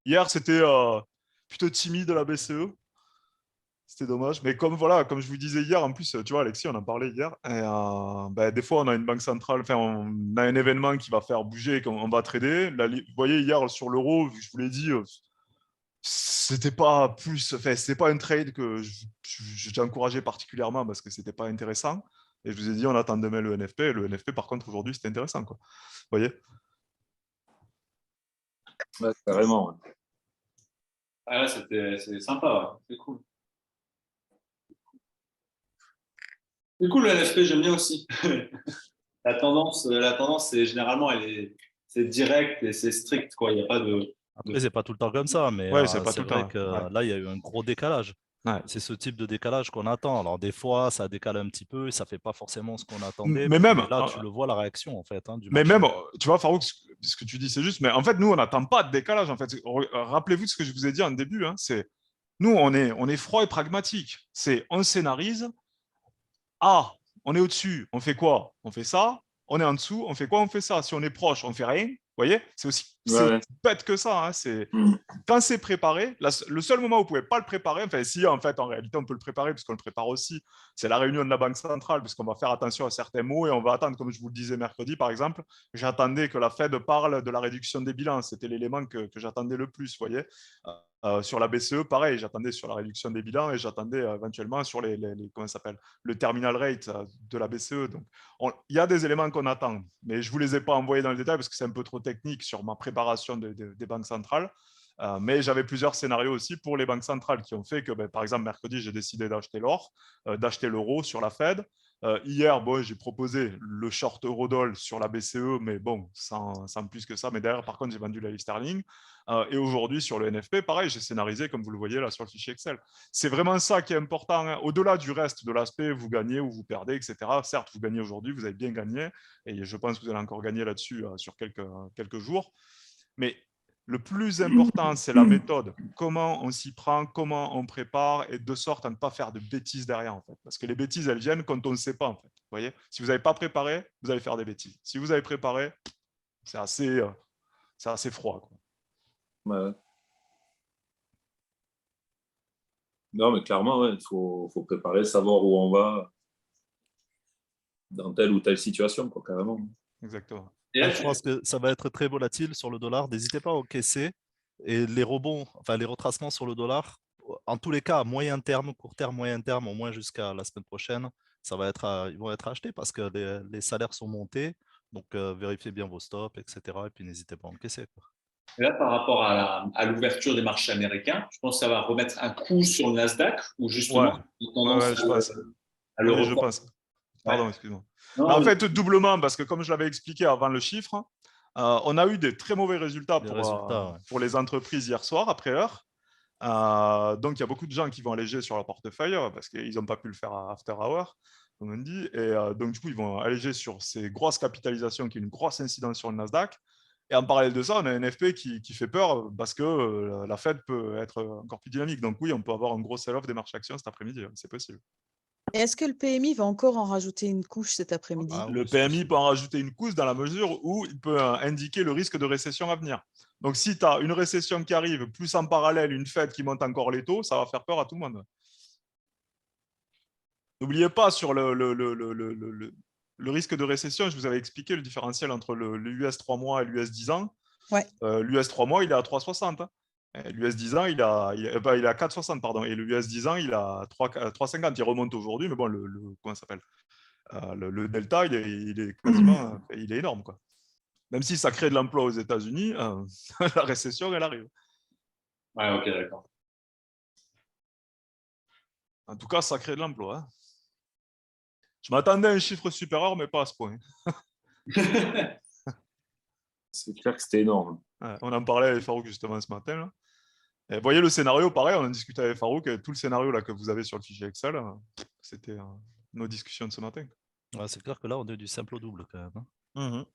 Hier, c'était plutôt timide la BCE. C'était dommage. Mais comme je vous disais hier, en plus, tu vois, Alexis, on en parlait hier. Et, des fois, on a une banque centrale, on a un événement qui va faire bouger, on va trader. Vous voyez, hier, sur l'euro, je vous l'ai dit, c'était pas un trade que j'ai encouragé particulièrement parce que c'était pas intéressant. Et je vous ai dit, on attend demain le NFP. Et le NFP, par contre, aujourd'hui, c'était intéressant, quoi. Vous voyez? Ouais, carrément. Ouais. Ah, c'est sympa, ouais. C'est cool. C'est cool le NFP, j'aime bien aussi. La tendance, c'est généralement, c'est direct et c'est strict, quoi. Il n'y a pas de. Après, c'est pas tout le temps comme ça, mais c'est vrai que là, il y a eu un gros décalage. Ouais. C'est ce type de décalage qu'on attend. Alors, des fois, ça décale un petit peu et ça fait pas forcément ce qu'on attendait. Mais même là, tu le vois, la réaction, en fait. Du mais marché. même, tu vois, Farouk, ce que tu dis, c'est juste. Mais en fait, nous, on n'attend pas de décalage. En fait, rappelez-vous de ce que je vous ai dit en début. Hein, nous, on est froid et pragmatique. On scénarise. Ah, on est au-dessus, on fait quoi? On fait ça. On est en dessous, on fait quoi? On fait ça. Si on est proche, on fait rien. Vous voyez? C'est aussi bête que ça. Hein. Quand c'est préparé, le seul moment où vous ne pouvez pas le préparer, enfin si, en fait, en réalité, on peut le préparer, puisqu'on le prépare aussi, c'est la réunion de la Banque centrale, puisqu'on va faire attention à certains mots et on va attendre, comme je vous le disais mercredi, par exemple, j'attendais que la Fed parle de la réduction des bilans. C'était l'élément que j'attendais le plus, vous voyez. Sur la BCE, pareil, j'attendais sur la réduction des bilans et j'attendais éventuellement sur comment ça s'appelle, le terminal rate de la BCE. Donc, il y a des éléments qu'on attend, mais je ne vous les ai pas envoyés dans le détail parce que c'est un peu trop technique sur ma préparation des banques centrales. Mais j'avais plusieurs scénarios aussi pour les banques centrales qui ont fait que, par exemple, mercredi, j'ai décidé d'acheter l'or, d'acheter l'euro sur la Fed. Hier, bon, j'ai proposé le short Eurodoll sur la BCE, mais bon, sans plus que ça. Mais derrière, par contre, j'ai vendu la livre sterling. Et aujourd'hui, sur le NFP, pareil, j'ai scénarisé, comme vous le voyez là sur le fichier Excel. C'est vraiment ça qui est important, hein. Au-delà du reste de l'aspect, vous gagnez ou vous perdez, etc. Certes, vous gagnez aujourd'hui, vous avez bien gagné. Et je pense que vous allez encore gagner là-dessus sur quelques jours. Mais le plus important, c'est la méthode. Comment on s'y prend, comment on prépare, et de sorte à ne pas faire de bêtises derrière, en fait. Parce que les bêtises, elles viennent quand on ne sait pas, en fait. Vous voyez, si vous n'avez pas préparé, vous allez faire des bêtises. Si vous avez préparé, c'est assez froid, quoi. Ouais. Non, mais clairement, ouais, il faut préparer, savoir où on va dans telle ou telle situation, quoi, carrément. Exactement. Et je pense que ça va être très volatile sur le dollar. N'hésitez pas à encaisser. Et les rebonds, enfin les retracements sur le dollar, en tous les cas, à moyen terme, court terme, moyen terme, au moins jusqu'à la semaine prochaine, ils vont être achetés parce que les salaires sont montés. Donc, vérifiez bien vos stops, etc. Et puis, n'hésitez pas à encaisser, quoi. Et là, par rapport à l'ouverture des marchés américains, je pense que ça va remettre un coup sur le Nasdaq ou justement je pense. à le Je pense. Pardon, excuse-moi. Non, en fait, doublement, parce que comme je l'avais expliqué avant le chiffre, on a eu des très mauvais résultats pour les entreprises hier soir, après heure. Donc, il y a beaucoup de gens qui vont alléger sur leur portefeuille parce qu'ils n'ont pas pu le faire à after hour, comme on dit. Et donc, du coup, ils vont alléger sur ces grosses capitalisations qui ont une grosse incidence sur le Nasdaq. Et en parallèle de ça, on a un NFP qui fait peur parce que la Fed peut être encore plus dynamique. Donc oui, on peut avoir un gros sell-off des marchés actions cet après-midi, c'est possible. Et est-ce que le PMI va encore en rajouter une couche cet après-midi? Le PMI peut en rajouter une couche dans la mesure où il peut indiquer le risque de récession à venir. Donc si tu as une récession qui arrive, plus en parallèle une Fed qui monte encore les taux, ça va faire peur à tout le monde. N'oubliez pas sur le risque de récession, je vous avais expliqué le différentiel entre le US 3 mois et l'US 10 ans. Ouais. L'US 3 mois, il est à 3,60. L'US 10 ans, il est à 4,60, pardon. Et le US 10 ans, il est à 3,50. Il remonte aujourd'hui, mais bon, comment ça s'appelle, le delta, il est quasiment il est énorme, quoi. Même si ça crée de l'emploi aux États-Unis, la récession, elle arrive. Ouais, ok, d'accord. En tout cas, ça crée de l'emploi, hein. Je m'attendais à un chiffre supérieur, mais pas à ce point. C'est clair que c'était énorme. Ouais, on en parlait avec Farouk justement ce matin, là. Et vous voyez le scénario, pareil, on en discutait avec Farouk, et tout le scénario là, que vous avez sur le fichier Excel, c'était nos discussions de ce matin. Ouais, c'est clair que là, on est du simple au double quand même, hein.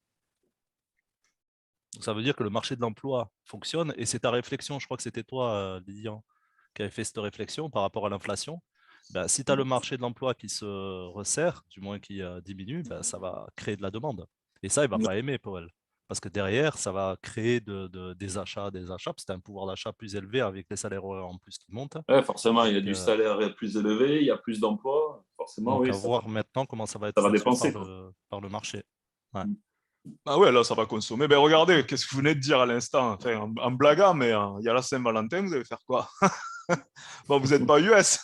Donc, ça veut dire que le marché de l'emploi fonctionne, et c'est ta réflexion, je crois que c'était toi, Lilian, qui avait fait cette réflexion par rapport à l'inflation. Ben, si tu as le marché de l'emploi qui se resserre, du moins qui diminue, ben, ça va créer de la demande. Et ça, il ne va pas aimer, Powell. Parce que derrière, ça va créer des achats, parce que tu as un pouvoir d'achat plus élevé avec les salaires en plus qui montent. Ouais, forcément, il y a du salaire plus élevé, il y a plus d'emplois. Forcément, donc oui. À voir maintenant comment ça va être dépenser par le marché. Ouais. Ah ouais, là, ça va consommer. Ben, regardez, qu'est-ce que vous venez de dire à l'instant, enfin, en blaguant, mais il y a la Saint-Valentin, vous allez faire quoi? Bon, vous n'êtes pas US,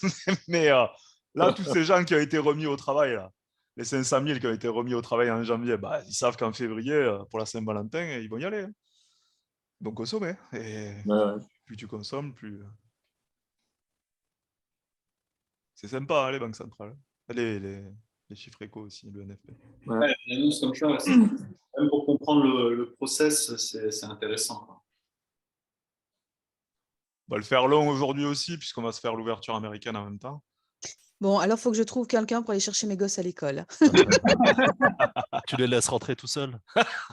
mais là, tous ces gens qui ont été remis au travail, là, les 500 000 qui ont été remis au travail en janvier, bah, ils savent qu'en février, pour la Saint-Valentin, ils vont y aller, hein. Donc, consommer. Et plus tu consommes, plus... C'est sympa, hein, les banques centrales. Les chiffres éco aussi, le NFP. Ouais, une annonce comme ça, même pour comprendre le process, c'est intéressant, quoi. On va le faire long aujourd'hui aussi, puisqu'on va se faire l'ouverture américaine en même temps. Bon, alors, il faut que je trouve quelqu'un pour aller chercher mes gosses à l'école. Tu les laisses rentrer tout seul?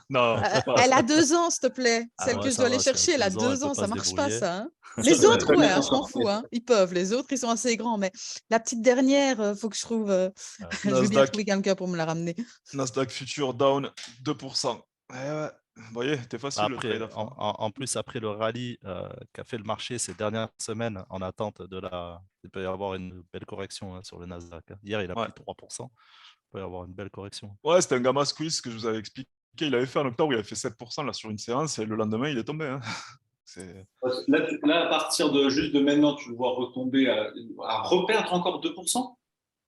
Non. Elle a 2 ans, s'il te plaît. Celle que je dois aller chercher, elle a 2 ans. Ça ne marche pas, ça, hein. Les autres, ouais, hein, je m'en fous, hein. Ils peuvent. Les autres, ils sont assez grands. Mais la petite dernière, il faut que je trouve... je vais bien trouver quelqu'un pour me la ramener. Nasdaq Future down 2%. Ouais. Vous voyez, c'était facile. Après, en plus, après le rallye qu'a fait le marché ces dernières semaines en attente il peut y avoir une belle correction, sur le Nasdaq. Hier, il a pris 3%. Il peut y avoir une belle correction. Ouais, c'était un gamma squeeze que je vous avais expliqué. Il avait fait en octobre, il avait fait 7% là, sur une séance, et le lendemain, il est tombé, hein. Là, à partir de maintenant, tu le vois retomber à reperdre encore 2%?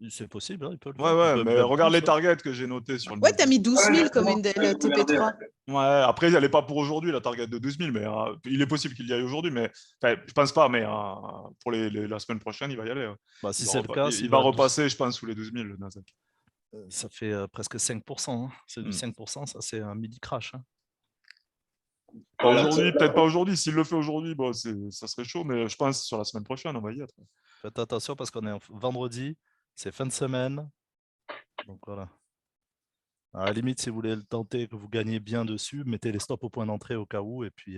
C'est possible, hein, il peut le faire. Ouais, mais regarde les targets que j'ai notés sur le. Ouais, tu as mis 12 000 comme une TP3. Ouais, après, elle n'est pas pour aujourd'hui, la target de 12 000, mais il est possible qu'il y aille aujourd'hui, mais je pense pas, mais pour la semaine prochaine, il va y aller. Bah, si c'est le cas, il va repasser, je pense, sous les 12 000, le Nasdaq. Ça fait presque 5%. Hein. C'est du 5%, ça c'est un midi crash. Hein. Aujourd'hui, peut-être pas aujourd'hui. S'il le fait aujourd'hui, bon, ça serait chaud, mais je pense sur la semaine prochaine, on va y être. Faites attention parce qu'on est vendredi, c'est fin de semaine. Donc voilà. À la limite, si vous voulez le tenter, que vous gagnez bien dessus, mettez les stops au point d'entrée au cas où. Et puis,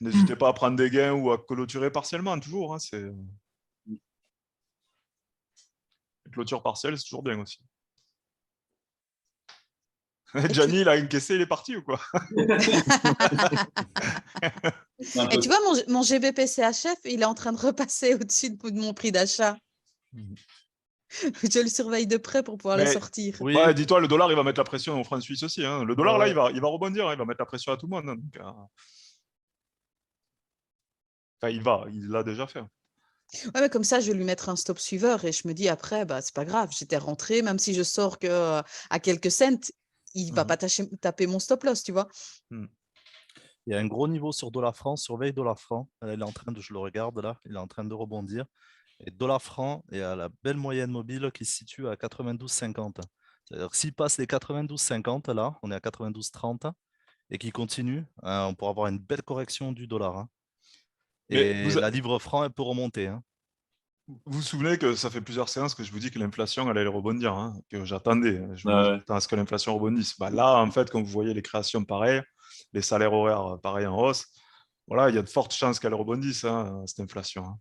n'hésitez pas à prendre des gains ou à clôturer partiellement, toujours. Hein, clôture partielle, c'est toujours bien aussi. Gianni, il a encaissé, il est parti ou quoi? Et tu vois, mon GBP CHF, il est en train de repasser au-dessus de mon prix d'achat. Je le surveille de près pour pouvoir le sortir. Oui. Ouais, dis-toi, le dollar, il va mettre la pression au franc suisse aussi. Hein. Le dollar, là, il va rebondir. Hein, il va mettre la pression à tout le monde. Hein, donc, enfin, il l'a déjà fait. Ouais, mais comme ça, je vais lui mettre un stop suiveur et je me dis après, bah, c'est pas grave, j'étais rentré, même si je sors que à quelques cents, il va pas taper mon stop loss, tu vois. Il y a un gros niveau sur dollar-franc, surveille dollar-franc. Il est en train de, je le regarde là, il est en train de rebondir. Et dollar-franc est à la belle moyenne mobile qui se situe à 92,50. C'est-à-dire que s'il passe les 92,50 là, on est à 92,30 et qu'il continue, on pourra avoir une belle correction du dollar. Hein. Et la livre franc, elle peut remonter. Hein. Vous vous souvenez que ça fait plusieurs séances que je vous dis que l'inflation allait rebondir, hein, que j'attendais. Je m'attends à ce que l'inflation rebondisse. Bah, là, en fait, quand vous voyez les créations pareilles, les salaires horaires pareils en hausse, voilà, il y a de fortes chances qu'elle rebondisse, hein, cette inflation. Hein.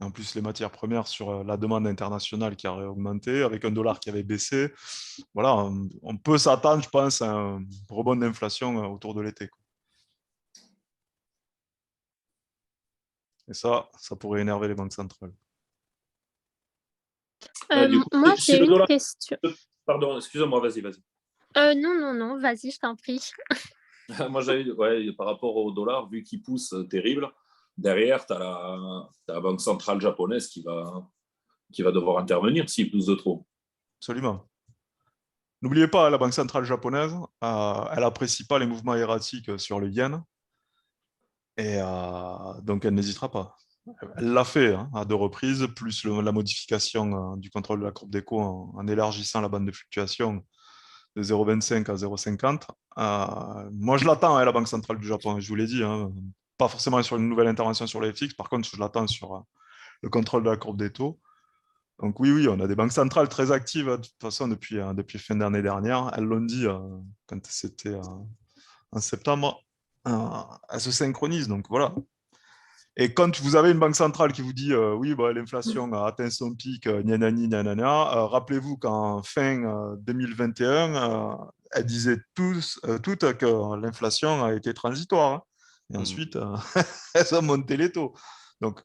En plus, les matières premières sur la demande internationale qui a augmenté, avec un dollar qui avait baissé. Voilà, on peut s'attendre, je pense, à un rebond d'inflation autour de l'été. Et ça pourrait énerver les banques centrales. Moi, j'ai une question. Pardon, excusez-moi, vas-y. Non, vas-y, je t'en prie. Moi, par rapport au dollar, vu qu'il pousse terrible, derrière, tu as la banque centrale japonaise qui va devoir intervenir s'il pousse de trop. Absolument. N'oubliez pas, la banque centrale japonaise, elle n'apprécie pas les mouvements erratiques sur le yen. Et donc, elle n'hésitera pas. Elle l'a fait à 2 reprises, plus la modification du contrôle de la courbe d'écho en élargissant la bande de fluctuation de 0,25 à 0,50. Moi, je l'attends, la Banque centrale du Japon, je vous l'ai dit. Hein, pas forcément sur une nouvelle intervention sur les FX, par contre, je l'attends sur le contrôle de la courbe des taux. Donc oui, on a des banques centrales très actives de toute façon depuis fin d'année dernière. Elles l'ont dit quand c'était en septembre. Elles se synchronisent, donc voilà. Et quand vous avez une banque centrale qui vous dit oui, l'inflation a atteint son pic, rappelez-vous qu'en fin 2021, elles disaient toutes que l'inflation a été transitoire. Hein. Et ensuite, elles ont monté les taux. Donc,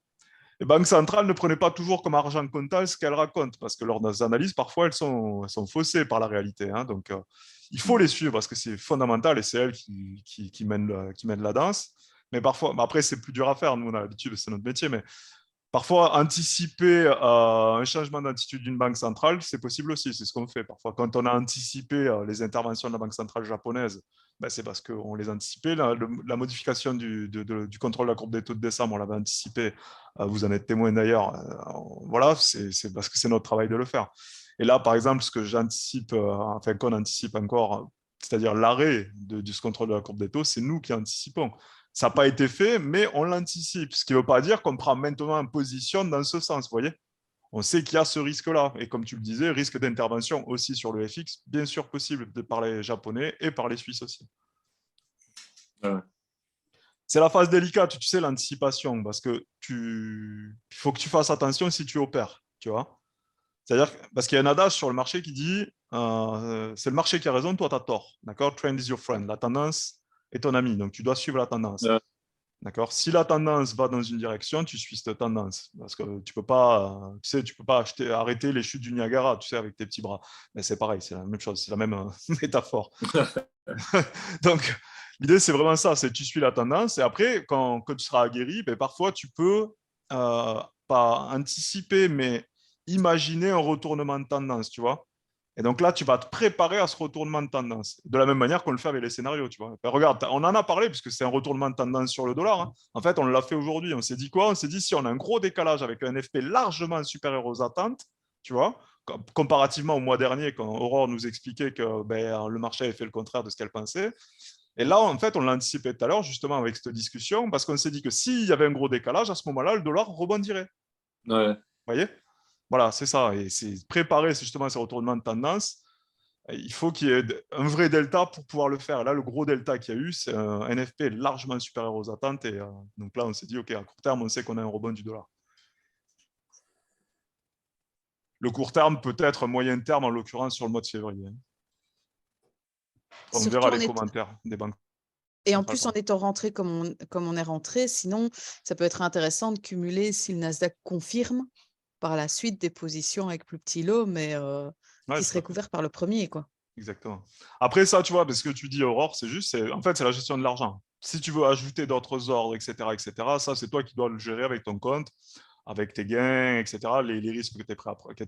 les banques centrales ne prenaient pas toujours comme argent comptant ce qu'elles racontent, parce que leurs analyses, parfois, elles sont faussées par la réalité. Hein. Donc, il faut les suivre parce que c'est fondamental et c'est elles qui mènent la danse. Mais parfois, après, c'est plus dur à faire. Nous, on a l'habitude, c'est notre métier. Mais parfois, anticiper un changement d'attitude d'une banque centrale, c'est possible aussi. C'est ce qu'on fait. Parfois, quand on a anticipé les interventions de la banque centrale japonaise, c'est parce qu'on les anticipait. La modification du contrôle de la courbe des taux de décembre, on l'avait anticipé. Vous en êtes témoin d'ailleurs. Voilà, c'est parce que c'est notre travail de le faire. Et là, par exemple, ce que j'anticipe, qu'on anticipe encore, c'est-à-dire l'arrêt de ce contrôle de la courbe des taux, c'est nous qui anticipons. Ça n'a pas été fait, mais on l'anticipe. Ce qui ne veut pas dire qu'on prend maintenant une position dans ce sens, vous voyez. On sait qu'il y a ce risque-là. Et comme tu le disais, risque d'intervention aussi sur le FX, bien sûr possible par les Japonais et par les Suisses aussi. Ouais. C'est la phase délicate, tu sais, l'anticipation, parce que il faut que tu fasses attention si tu opères, tu vois. C'est-à-dire, parce qu'il y a un adage sur le marché qui dit c'est le marché qui a raison, toi, tu as tort. D'accord? Trend is your friend. La tendance est ton ami, donc tu dois suivre la tendance. Ouais. D'accord? Si la tendance va dans une direction, tu suis cette tendance. Parce que tu peux pas arrêter les chutes du Niagara, tu sais, avec tes petits bras. Mais c'est pareil, c'est la même chose, c'est la même métaphore. Donc, l'idée, c'est vraiment ça, c'est tu suis la tendance. Et après, quand tu seras aguerri, parfois, tu peux pas anticiper, mais imaginer un retournement de tendance, tu vois. Et donc là, tu vas te préparer à ce retournement de tendance. De la même manière qu'on le fait avec les scénarios, tu vois. Regarde, on en a parlé, puisque c'est un retournement de tendance sur le dollar. Hein. En fait, on l'a fait aujourd'hui. On s'est dit quoi? On s'est dit, si on a un gros décalage avec un FP largement supérieur aux attentes, tu vois, comparativement au mois dernier, quand Aurore nous expliquait que le marché avait fait le contraire de ce qu'elle pensait. Et là, en fait, on l'a anticipé tout à l'heure, justement, avec cette discussion, parce qu'on s'est dit que s'il y avait un gros décalage, à ce moment-là, le dollar rebondirait. Ouais. Vous voyez? Voilà, c'est ça. Et c'est préparer justement ces retournements de tendance. Il faut qu'il y ait un vrai delta pour pouvoir le faire. Là, le gros delta qu'il y a eu, c'est un NFP largement supérieur aux attentes. Et donc là, on s'est dit, OK, à court terme, on sait qu'on a un rebond du dollar. Le court terme, peut-être moyen terme, en l'occurrence, sur le mois de février. On verra les commentaires des banques. Et en plus, en étant rentré comme on est rentré, sinon, ça peut être intéressant de cumuler si le Nasdaq confirme par la suite des positions avec plus petit lot, mais qui seraient couvertes par le premier, quoi. Exactement. Après ça, tu vois, parce que tu dis Aurore, c'est juste, en fait, c'est la gestion de l'argent. Si tu veux ajouter d'autres ordres, etc., ça, c'est toi qui dois le gérer avec ton compte, avec tes gains, etc., les risques que tu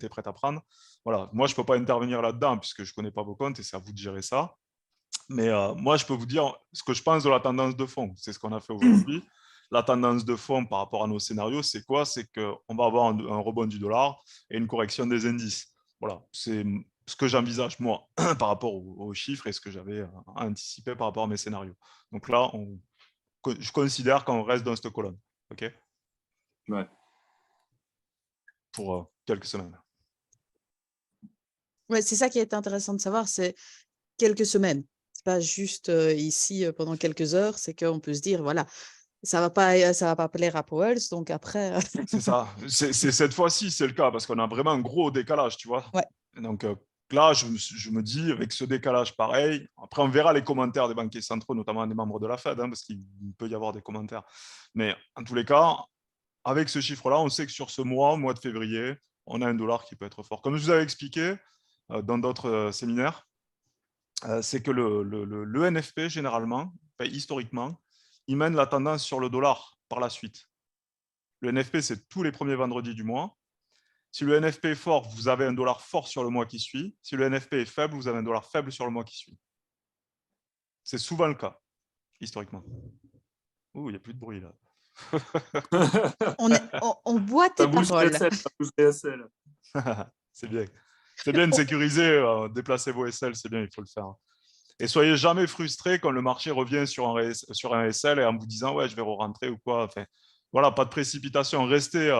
es prêt à prendre. Voilà. Moi, je ne peux pas intervenir là-dedans puisque je ne connais pas vos comptes et c'est à vous de gérer ça. Mais moi, je peux vous dire ce que je pense de la tendance de fond. C'est ce qu'on a fait aujourd'hui. La tendance de fond par rapport à nos scénarios, c'est quoi? C'est qu'on va avoir un rebond du dollar et une correction des indices. Voilà, c'est ce que j'envisage, moi, par rapport aux chiffres et ce que j'avais anticipé par rapport à mes scénarios. Donc là, je considère qu'on reste dans cette colonne. OK? Ouais. Pour quelques semaines. Ouais, c'est ça qui est intéressant de savoir, c'est quelques semaines. C'est pas juste ici pendant quelques heures, c'est qu'on peut se dire, voilà, ça va pas plaire à Powell, donc après. C'est ça. C'est cette fois-ci, c'est le cas, parce qu'on a vraiment un gros décalage, tu vois. Ouais. Donc là, je me dis, avec ce décalage pareil, après on verra les commentaires des banquiers centraux, notamment des membres de la Fed, parce qu'il peut y avoir des commentaires. Mais en tous les cas, avec ce chiffre-là, on sait que sur ce mois de février, on a un dollar qui peut être fort. Comme je vous avais expliqué dans d'autres séminaires, c'est que le NFP, généralement, historiquement, il mène la tendance sur le dollar par la suite. Le NFP, c'est tous les premiers vendredis du mois. Si le NFP est fort, vous avez un dollar fort sur le mois qui suit. Si le NFP est faible, vous avez un dollar faible sur le mois qui suit. C'est souvent le cas, historiquement. Ouh, il n'y a plus de bruit là. on boit tes paroles. C'est bien. C'est bien de sécuriser, déplacer vos SL, c'est bien, il faut le faire. Et soyez jamais frustrés quand le marché revient sur un SL et en vous disant ouais, je vais re-rentrer ou quoi. Enfin, voilà, pas de précipitation, restez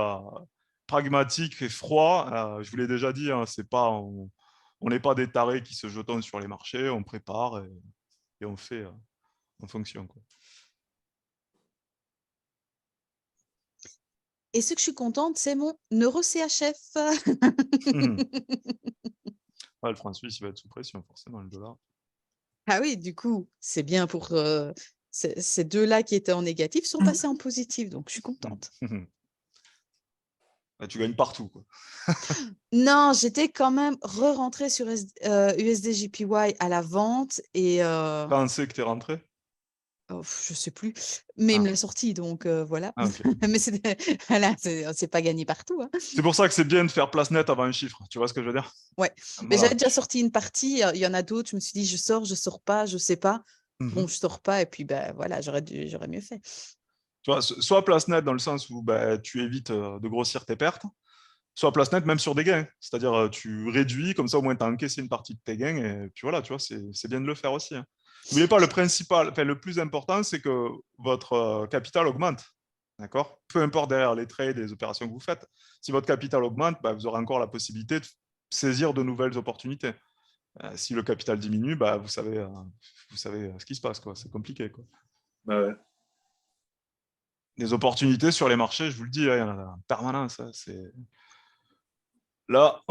pragmatique et froid. Je vous l'ai déjà dit, hein, on n'est pas des tarés qui se jettent sur les marchés, on prépare et on fait en fonction, quoi. Et ce que je suis contente, c'est mon neuro-CHF. Ouais, le franc suisse, il va être sous pression, forcément, le dollar. Ah oui, du coup, c'est bien pour ces deux-là qui étaient en négatif sont passés en positif, donc je suis contente. Tu gagnes partout, quoi. Non, j'étais quand même re-rentrée sur USDJPY à la vente et Quand c'est que tu es rentré? je sais plus, mais il me l'a sorti, donc voilà. Ah, okay. Mais voilà, c'est pas gagné partout. Hein. C'est pour ça que c'est bien de faire place nette avant un chiffre. Tu vois ce que je veux dire? Ouais, voilà. Mais j'avais déjà sorti une partie. Il y en a d'autres. Je me suis dit, je sors pas, je sais pas. Bon, je sors pas et puis ben voilà, j'aurais mieux fait. Tu vois, soit place nette dans le sens où tu évites de grossir tes pertes, soit place nette même sur des gains. C'est-à-dire tu réduis, comme ça au moins tu as encaissé une partie de tes gains et puis voilà, tu vois, c'est bien de le faire aussi. Hein. N'oubliez pas, le plus important, c'est que votre capital augmente. D'accord? Peu importe derrière les trades et les opérations que vous faites. Si votre capital augmente, vous aurez encore la possibilité de saisir de nouvelles opportunités. Si le capital diminue, vous savez ce qui se passe. C'est compliqué. Quoi. Ouais. Des opportunités sur les marchés, je vous le dis, il y en a en permanence. Là,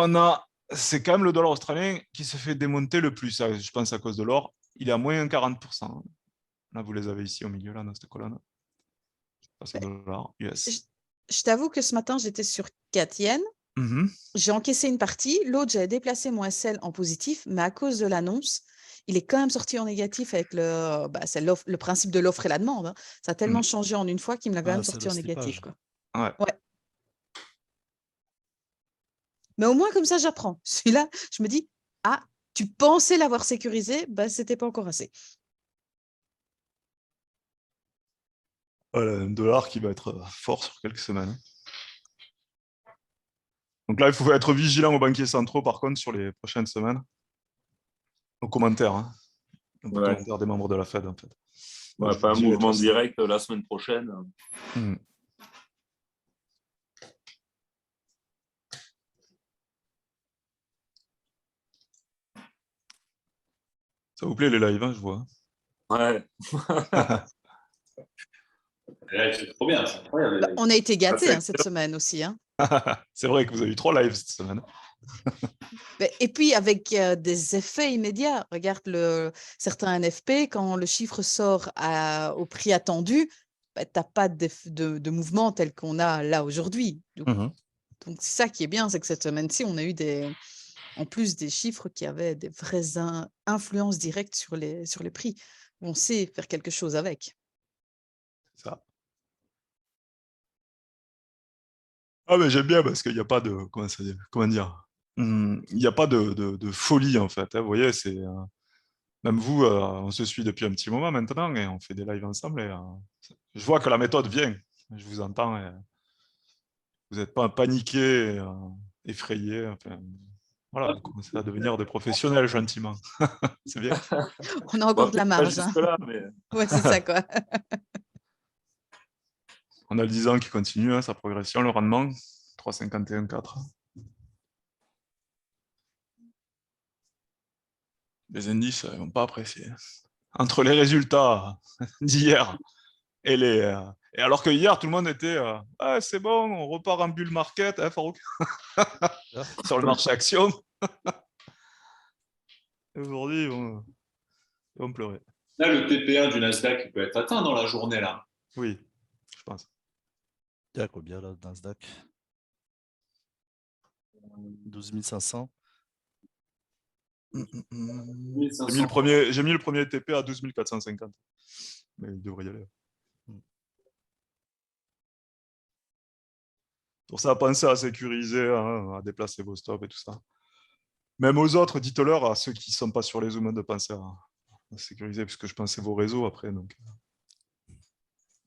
c'est quand même le dollar australien qui se fait démonter le plus, je pense à cause de l'or. Il est à moins 40%. Là, vous les avez ici au milieu, là, dans cette colonne. Dollar, US. Je t'avoue que ce matin, j'étais sur 4 yens. J'ai encaissé une partie. L'autre, j'avais déplacé mon SL en positif, mais à cause de l'annonce, il est quand même sorti en négatif avec le principe de l'offre et la demande. Hein. Ça a tellement changé en une fois qu'il me l'a quand même sorti en négatif. Quoi. Ouais. Mais au moins, comme ça, j'apprends. Celui-là, je me dis, tu pensais l'avoir sécurisé, c'était pas encore assez. Voilà, un dollar qui va être fort sur quelques semaines. Donc là, il faut être vigilant aux banquiers centraux, par contre, sur les prochaines semaines. Aux commentaires, hein. Aux commentaires des membres de la Fed, en fait. Ouais, pas un mouvement direct la semaine prochaine. Ça vous plaît les lives, hein, je vois. Ouais. C'est trop bien, c'est incroyable. On a été gâtés cette semaine aussi. Hein. C'est vrai que vous avez eu 3 lives cette semaine. Et puis avec des effets immédiats. Regarde certains NFP, quand le chiffre sort au prix attendu, tu n'as pas de mouvement tel qu'on a là aujourd'hui. Donc c'est ça qui est bien, c'est que cette semaine-ci, on a eu en plus des chiffres qui avaient des vraies influences directes sur les prix. On sait faire quelque chose avec. C'est ça. Ah mais j'aime bien parce qu'il n'y a pas de comment dire, il n'y a pas de folie en fait. Hein, vous voyez, c'est même vous, on se suit depuis un petit moment maintenant et on fait des lives ensemble. Et, je vois que la méthode vient. Je vous entends. Et vous n'êtes pas paniqué, effrayé. Enfin, voilà, vous commencez à devenir des professionnels gentiment. C'est bien. On a encore de la marge. Hein. Mais... Ouais, c'est ça quoi. On a le 10 ans qui continue, hein, sa progression, le rendement, 3,51,4. Les indices ne vont pas apprécier. Entre les résultats d'hier et et alors que hier, tout le monde était ah, c'est bon, on repart en bull market, hein, Farouk sur le marché action. Aujourd'hui, ils vont pleurer. Là, le TP1 du Nasdaq peut être atteint dans la journée, là. Oui, je pense. Il y a combien là, le Nasdaq 12 500. J'ai mis le premier TP à 12 450. Mais il devrait y aller. Pour ça, pensez à sécuriser, hein, à déplacer vos stops et tout ça. Même aux autres, dites-leur, à ceux qui ne sont pas sur les Zooms, de penser à sécuriser, puisque je pensais vos réseaux après. Donc.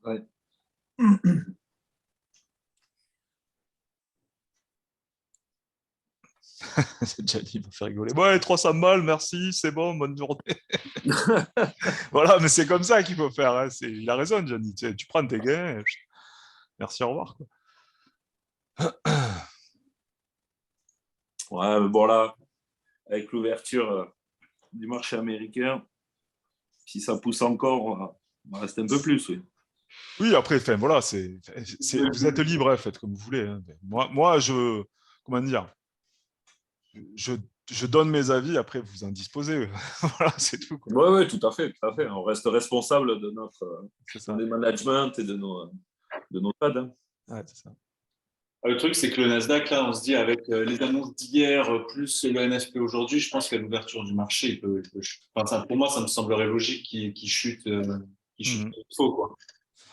Ouais. C'est Gianni, il va faire rigoler. Ouais, 300 balles, merci, c'est bon, bonne journée. Voilà, mais c'est comme ça qu'il faut faire. Hein. Il a raison, Gianni. Tu prends tes gains. Merci, au revoir. Quoi. Ouais, mais bon là, avec l'ouverture du marché américain, si ça pousse encore, on va rester un peu plus, oui. Oui, après, enfin, voilà, vous êtes libre, hein, faites comme vous voulez. Hein. Moi, comment dire, je donne mes avis, après vous en disposez. Voilà, c'est tout. Oui, tout à fait, tout à fait. On reste responsable de notre management et de nos trades. Hein. Ouais, c'est ça. Le truc, c'est que le Nasdaq, là, on se dit, avec les annonces d'hier, plus le NFP aujourd'hui, je pense qu'à l'ouverture du marché, pour moi, ça me semblerait logique qu'il chute, faux, quoi.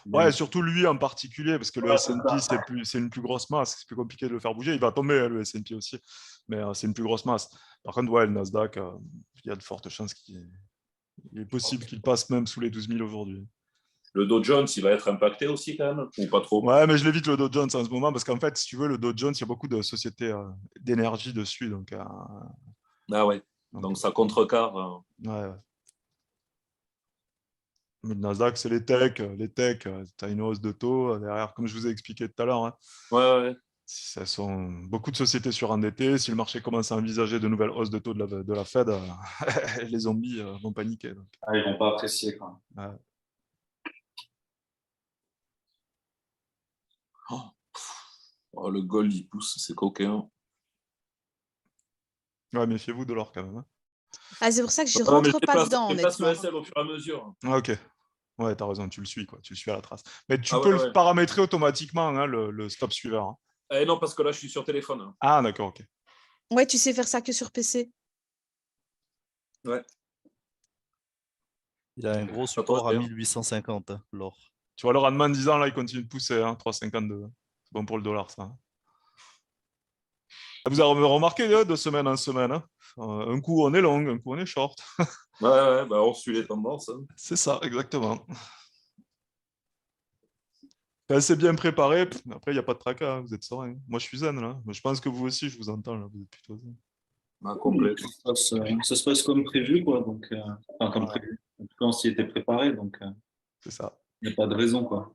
Ouais, surtout lui en particulier, parce que le S&P, c'est une plus grosse masse, c'est plus compliqué de le faire bouger. Il va tomber, le S&P aussi, mais c'est une plus grosse masse. Par contre, ouais, le Nasdaq, il y a de fortes chances qu'il est possible qu'il passe même sous les 12 000 aujourd'hui. Le Dow Jones, il va être impacté aussi quand même, ou pas trop? Ouais, mais je l'évite le Dow Jones en ce moment, parce qu'en fait, si tu veux, le Dow Jones, il y a beaucoup de sociétés d'énergie dessus. Donc, ah ouais, donc ça contrecarre. Ouais. Mais le Nasdaq, c'est les techs. Tu as une hausse de taux derrière, comme je vous ai expliqué tout à l'heure. Hein. Ouais. Ce sont beaucoup de sociétés surendettées. Si le marché commence à envisager de nouvelles hausses de taux de la Fed, les zombies vont paniquer. Donc. Ah, ils ne vont pas apprécier quand même. Ouais. Oh, le gold, il pousse, c'est coquin. Ouais, méfiez-vous de l'or quand même. Hein. Ah, c'est pour ça que je ne rentre pas dedans, honnêtement. Je place le SL au fur et à mesure. Ah, ok. Ouais, tu as raison, tu le suis, quoi. Tu le suis à la trace. Mais tu peux le paramétrer automatiquement, hein, le stop suivant. Hein. Non, parce que là, je suis sur téléphone. Hein. Ah, d'accord, ok. Ouais, tu sais faire ça que sur PC. Ouais. Il a un gros support à 1850, hein, l'or. Tu vois, le rendement de 10 ans, là, il continue de pousser, hein, 3,52. C'est bon pour le dollar, ça. Vous avez remarqué de semaine en semaine. Hein. Un coup, on est long, un coup, on est short. Ouais, on suit les tendances. Hein. C'est ça, exactement. C'est bien préparé. Après, il n'y a pas de tracas, hein, vous êtes serein. Moi, je suis zen, là. Mais je pense que vous aussi, je vous entends, là. Vous êtes plutôt zen. Complet. Ça se passe comme prévu, quoi. Donc, enfin, comme prévu. En tout cas, on s'y était préparé, donc c'est ça. Il n'y a pas de raison, quoi.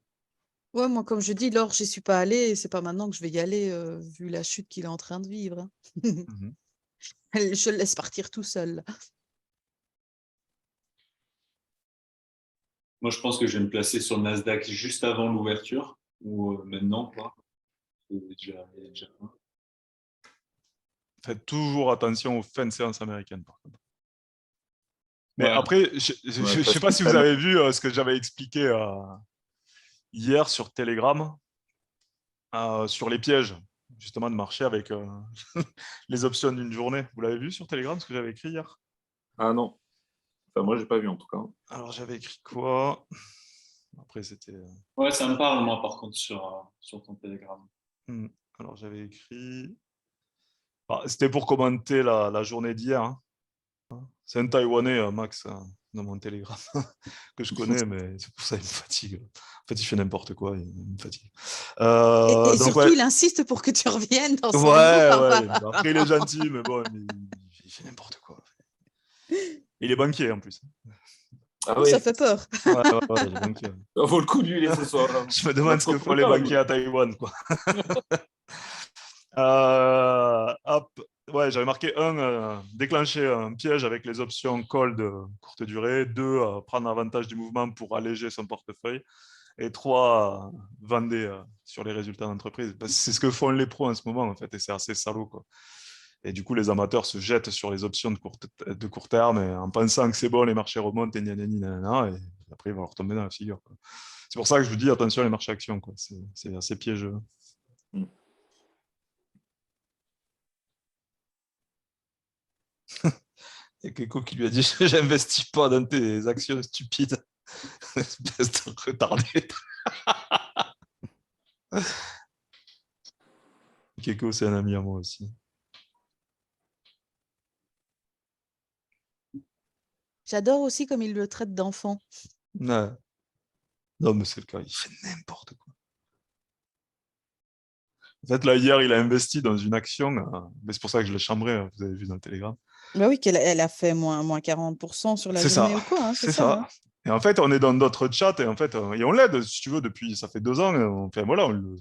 Ouais, moi, comme je dis, Laure, j'y suis pas allée. C'est pas maintenant que je vais y aller, vu la chute qu'il est en train de vivre. Hein. Je le laisse partir tout seul. Moi, je pense que je vais me placer sur le Nasdaq juste avant l'ouverture, ou maintenant, quoi. Déjà... Faites toujours attention aux fins de séance américaines, par contre. Mais Ouais. après, je ne sais pas si vous avez vu ce que j'avais expliqué hier sur Telegram, sur les pièges, justement, de marcher avec les options d'une journée. Vous l'avez vu sur Telegram, ce que j'avais écrit hier? Ah non. Enfin, moi, j'ai pas vu, en tout cas. Alors, j'avais écrit quoi? Après, c'était... Ouais, ça me parle, moi, par contre, sur ton Telegram. Alors, j'avais écrit... c'était pour commenter la journée d'hier. Hein. C'est un Taïwanais, Max, dans mon Telegram, que je connais, mais c'est pour ça qu'il me fatigue. En fait, il fait n'importe quoi, il me fatigue. Et donc, surtout, il insiste pour que tu reviennes dans son Ouais. Après, il est gentil, mais bon, il fait n'importe quoi. Il est banquier, en plus. Ah oui. Ça fait peur. Ouais, il est banquier. Ça vaut le coup de lui laisser ce soir. Je me demande ce que font les banquiers à Taïwan, quoi. Ouais, j'avais marqué 1, déclencher un piège avec les options call de courte durée. 2, prendre avantage du mouvement pour alléger son portefeuille. Et 3, vendre sur les résultats d'entreprise. C'est ce que font les pros en ce moment, en fait, et c'est assez salaud, quoi. Et du coup, les amateurs se jettent sur les options de court terme et en pensant que c'est bon, les marchés remontent et et après, ils vont leur tomber dans la figure, quoi. C'est pour ça que je vous dis, attention, les marchés actions, quoi. C'est assez piégeux. Il y a Keiko qui lui a dit « J'investis pas dans tes actions stupides. » Espèce de retardé. Keiko, c'est un ami à moi aussi. J'adore aussi comme il le traite d'enfant. Ouais. Non, mais c'est le cas, il fait n'importe quoi. En fait, là, hier, il a investi dans une action, mais c'est pour ça que je l'ai chambré, vous avez vu dans le Telegram. Bah oui, elle a fait moins 40% sur la journée ou quoi. Hein, c'est ça. Hein. Et en fait, on est dans d'autres chats et en fait, et on l'aide, si tu veux, depuis, ça fait 2 ans. Voilà, on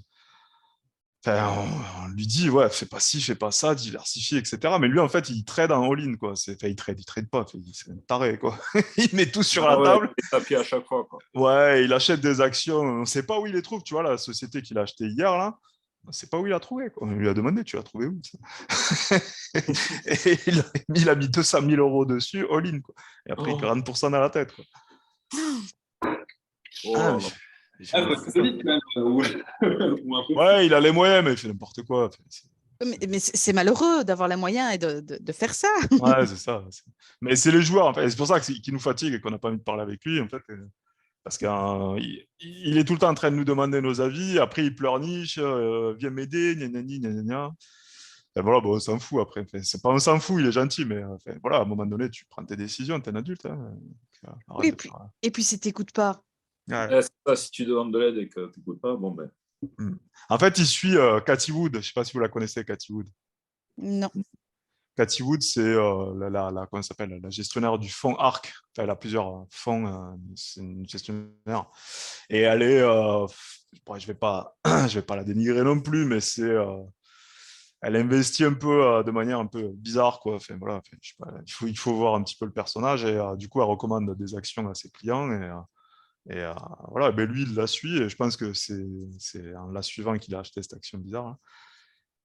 lui dit, ouais, fais pas ci, fais pas ça, diversifie, etc. Mais lui, en fait, il trade en all-in, quoi. Il trade pas, c'est un taré, quoi. Il met tout sur la table. Il tapis à chaque fois, quoi. Ouais, il achète des actions. On sait pas où il les trouve, tu vois, la société qu'il a achetée hier, là. On sait pas où il a trouvé, quoi. On lui a demandé, tu l'as trouvé où, ça? Et il a mis 200 000 € dessus, all-in, quoi. Et après, 40% dans la tête, quoi. Ouais, il a les moyens, mais il fait n'importe quoi. Mais c'est malheureux d'avoir les moyens et de faire ça. Ouais, c'est ça. Mais c'est les joueurs, en fait. C'est pour ça qu'il nous fatigue et qu'on n'a pas envie de parler avec lui, en fait. Parce qu'il est tout le temps en train de nous demander nos avis. Après, il pleurniche, viens m'aider, gna. Et voilà, bon, on s'en fout après. C'est pas on s'en fout, il est gentil, mais voilà, à un moment donné, tu prends tes décisions, t'es un adulte. Hein. Oui, et puis si t'écoutes pas. Ouais. Ça, si tu demandes de l'aide et que tu n'écoutes pas, bon ben. En fait, il suit Cathy Wood. Je ne sais pas si vous la connaissez, Cathy Wood. Non. Cathy Wood, c'est comment ça s'appelle, la gestionnaire du fonds ARC. Enfin, elle a plusieurs fonds, c'est une gestionnaire. Et elle est, je vais pas la dénigrer non plus, mais elle investit un peu de manière un peu bizarre, quoi. Enfin, voilà, je sais pas, il faut voir un petit peu le personnage et du coup, elle recommande des actions à ses clients et voilà, ben lui, il la suit et je pense que c'est en la suivant qu'il a acheté cette action bizarre. Hein.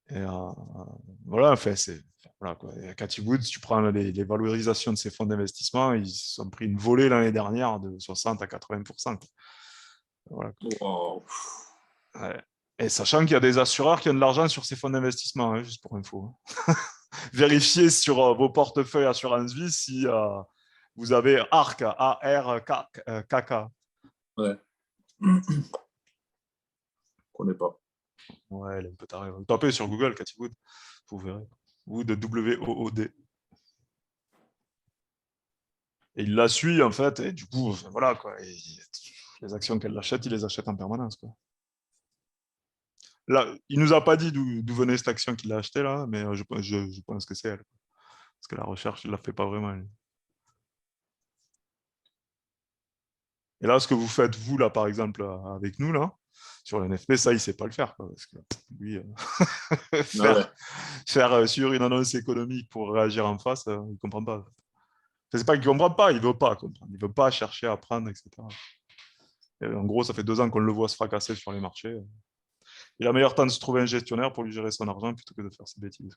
Et voilà, enfin, voilà, quoi. Et à Cathy Wood, tu prends les valorisations de ces fonds d'investissement, ils ont pris une volée l'année dernière de 60 à 80%. Quoi. Voilà, quoi. Wow. Ouais. Et sachant qu'il y a des assureurs qui ont de l'argent sur ces fonds d'investissement, hein, juste pour info. Hein. Vérifiez sur vos portefeuilles assurance vie si vous avez ARC, A-R-K-K. Ouais. Je connais pas. Ouais, elle est un peu tarée. Tapez sur Google, Cathy Wood, vous verrez. Wood, W-O-O-D. Et il la suit, en fait, et du coup, voilà, quoi. Et les actions qu'elle achète, il les achète en permanence, quoi. là, il nous a pas dit d'où venait cette action qu'il a achetée là, mais je pense que c'est elle. Parce que la recherche, il ne la fait pas vraiment. Et là, ce que vous faites, vous, là, par exemple, avec nous, là, sur le NFP, ça, il ne sait pas le faire. Quoi, parce que lui, faire sur une annonce économique pour réagir en face, il ne comprend pas. C'est pas qu'il ne comprend pas, il ne veut pas comprendre. Il ne veut pas chercher à apprendre, etc. Et en gros, ça fait 2 ans qu'on le voit se fracasser sur les marchés. Il a meilleur temps de se trouver un gestionnaire pour lui gérer son argent plutôt que de faire ses bêtises.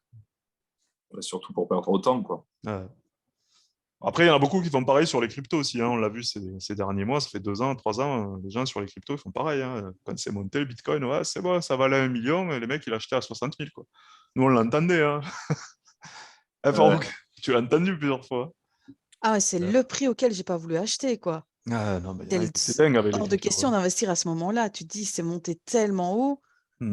Surtout pour perdre autant, quoi. Après, il y en a beaucoup qui font pareil sur les cryptos aussi. On l'a vu ces derniers mois, ça fait 2 ans, 3 ans, les gens sur les cryptos ils font pareil. Quand c'est monté, le Bitcoin, ouais, c'est bon, ça valait 1 million, mais les mecs, ils l'achetaient à 60 000. Quoi. Nous, on l'entendait. Tu l'as entendu plusieurs fois. Ah ouais, c'est le prix auquel j'ai pas voulu acheter, quoi. Non, mais c'est dingue avec les hors de question d'investir à ce moment-là. Tu te dis, c'est monté tellement haut.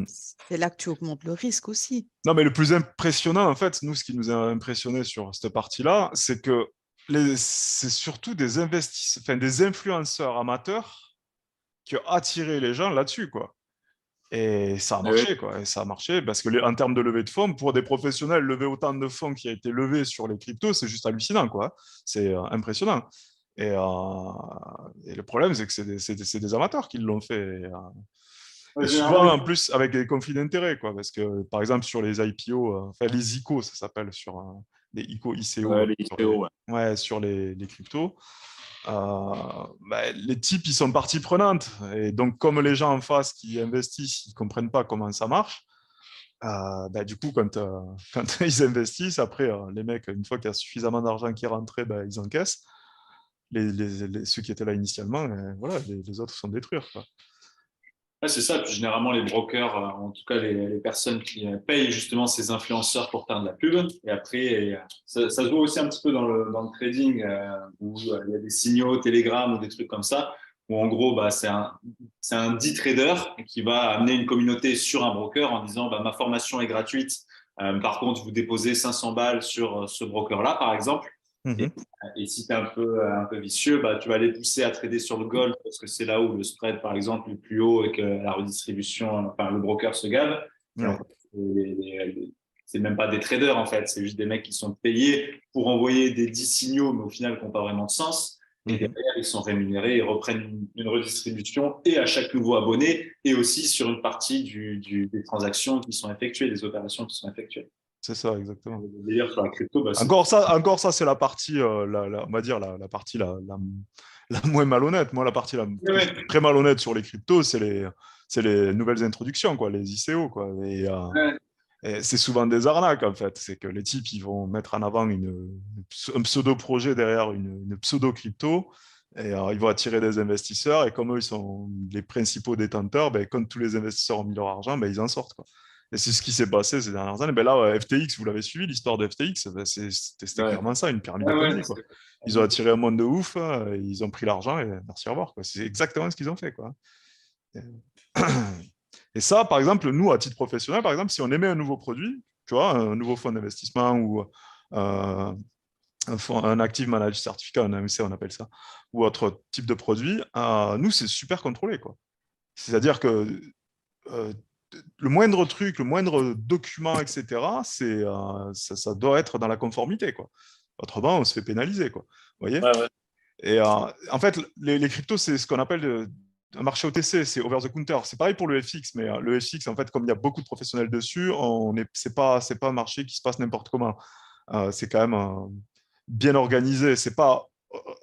C'est là que tu augmentes le risque aussi. Non, mais le plus impressionnant, en fait, nous, ce qui nous a impressionné sur cette partie-là, c'est que c'est surtout des influenceurs amateurs qui ont attiré les gens là-dessus, quoi. Et ça a marché, quoi. Et ça a marché parce que en termes de levée de fonds, pour des professionnels, lever autant de fonds qui a été levé sur les cryptos, c'est juste hallucinant, quoi. C'est impressionnant. Et le problème, c'est que c'est des amateurs qui l'ont fait. Et souvent, en plus, avec des conflits d'intérêts, quoi. Parce que, par exemple, sur les IPO, les ICO, ça s'appelle, sur les ICO, les ICO, sur les cryptos, les types, ils sont partie prenante. Et donc, comme les gens en face qui investissent, ils ne comprennent pas comment ça marche, du coup, quand ils investissent, après, les mecs, une fois qu'il y a suffisamment d'argent qui est rentré, ils encaissent. Ceux qui étaient là initialement, voilà, les autres sont détruits, quoi. Ouais, c'est ça. Puis généralement, les brokers, en tout cas les personnes qui payent justement ces influenceurs pour faire de la pub. Et après, ça se voit aussi un petit peu dans le trading où il y a des signaux Telegram ou des trucs comme ça, où en gros, c'est un dit trader qui va amener une communauté sur un broker en disant ma formation est gratuite. Par contre, vous déposez 500 balles sur ce broker-là, par exemple. Et si tu es un peu vicieux, tu vas les pousser à trader sur le gold parce que c'est là où le spread, par exemple, est le plus haut et que la redistribution, le broker se gave. En fait, c'est même pas des traders, en fait. C'est juste des mecs qui sont payés pour envoyer des 10 signaux, mais au final, qui n'ont pas vraiment de sens. Et derrière, ils sont rémunérés et reprennent une redistribution et à chaque nouveau abonné et aussi sur une partie des transactions qui sont effectuées, des opérations qui sont effectuées. C'est ça, exactement. D'ailleurs, sur la crypto, encore ça, c'est la partie, on va dire, la partie la moins malhonnête. Moi, la partie très malhonnête sur les cryptos, c'est les nouvelles introductions, quoi, les ICO, quoi. Et c'est souvent des arnaques, en fait. C'est que les types, ils vont mettre en avant un pseudo-projet derrière une pseudo-crypto, et ils vont attirer des investisseurs, et comme eux, ils sont les principaux détenteurs, quand tous les investisseurs ont mis leur argent, ils en sortent, quoi. Et c'est ce qui s'est passé ces dernières années. Là, FTX, vous l'avez suivi, l'histoire de FTX, c'était clairement ça, une pyramide de Ponzi, quoi. Ils ont attiré un monde de ouf, ils ont pris l'argent et merci, au revoir, quoi. C'est exactement ce qu'ils ont fait, quoi. Et ça, par exemple, nous, à titre professionnel, par exemple, si on émet un nouveau produit, tu vois, un nouveau fonds d'investissement ou un active managed certificat, un AMC, on appelle ça, ou autre type de produit, nous, c'est super contrôlé, quoi. C'est-à-dire que le moindre truc, le moindre document, etc., ça doit être dans la conformité, quoi. Autrement, on se fait pénaliser, quoi. Vous voyez ? Et en fait, les cryptos, c'est ce qu'on appelle un marché OTC, c'est over the counter. C'est pareil pour le FX, mais le FX, en fait, comme il y a beaucoup de professionnels dessus, c'est pas un marché qui se passe n'importe comment. C'est quand même bien organisé. C'est pas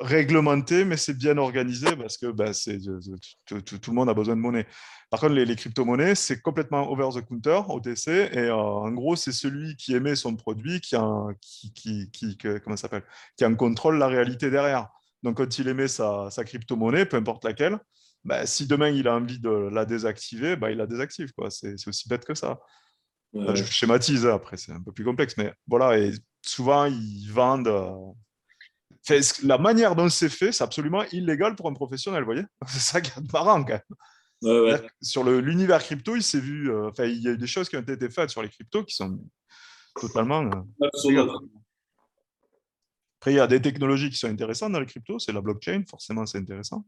réglementé, mais c'est bien organisé parce que tout le monde a besoin de monnaie. Par contre, les crypto-monnaies, c'est complètement over the counter, OTC, et en gros, c'est celui qui émet son produit qui en contrôle la réalité derrière. Donc, quand il émet sa crypto-monnaie, peu importe laquelle, si demain il a envie de la désactiver, il la désactive, quoi. C'est aussi bête que ça. Je schématise, après, c'est un peu plus complexe, mais voilà, et souvent, ils vendent... la manière dont c'est fait, c'est absolument illégal pour un professionnel, vous voyez. C'est ça qui est marrant, quand même. Sur l'univers crypto, il s'est vu... il y a eu des choses qui ont été faites sur les cryptos qui sont totalement... Après, il y a des technologies qui sont intéressantes dans les cryptos, c'est la blockchain, forcément, c'est intéressant.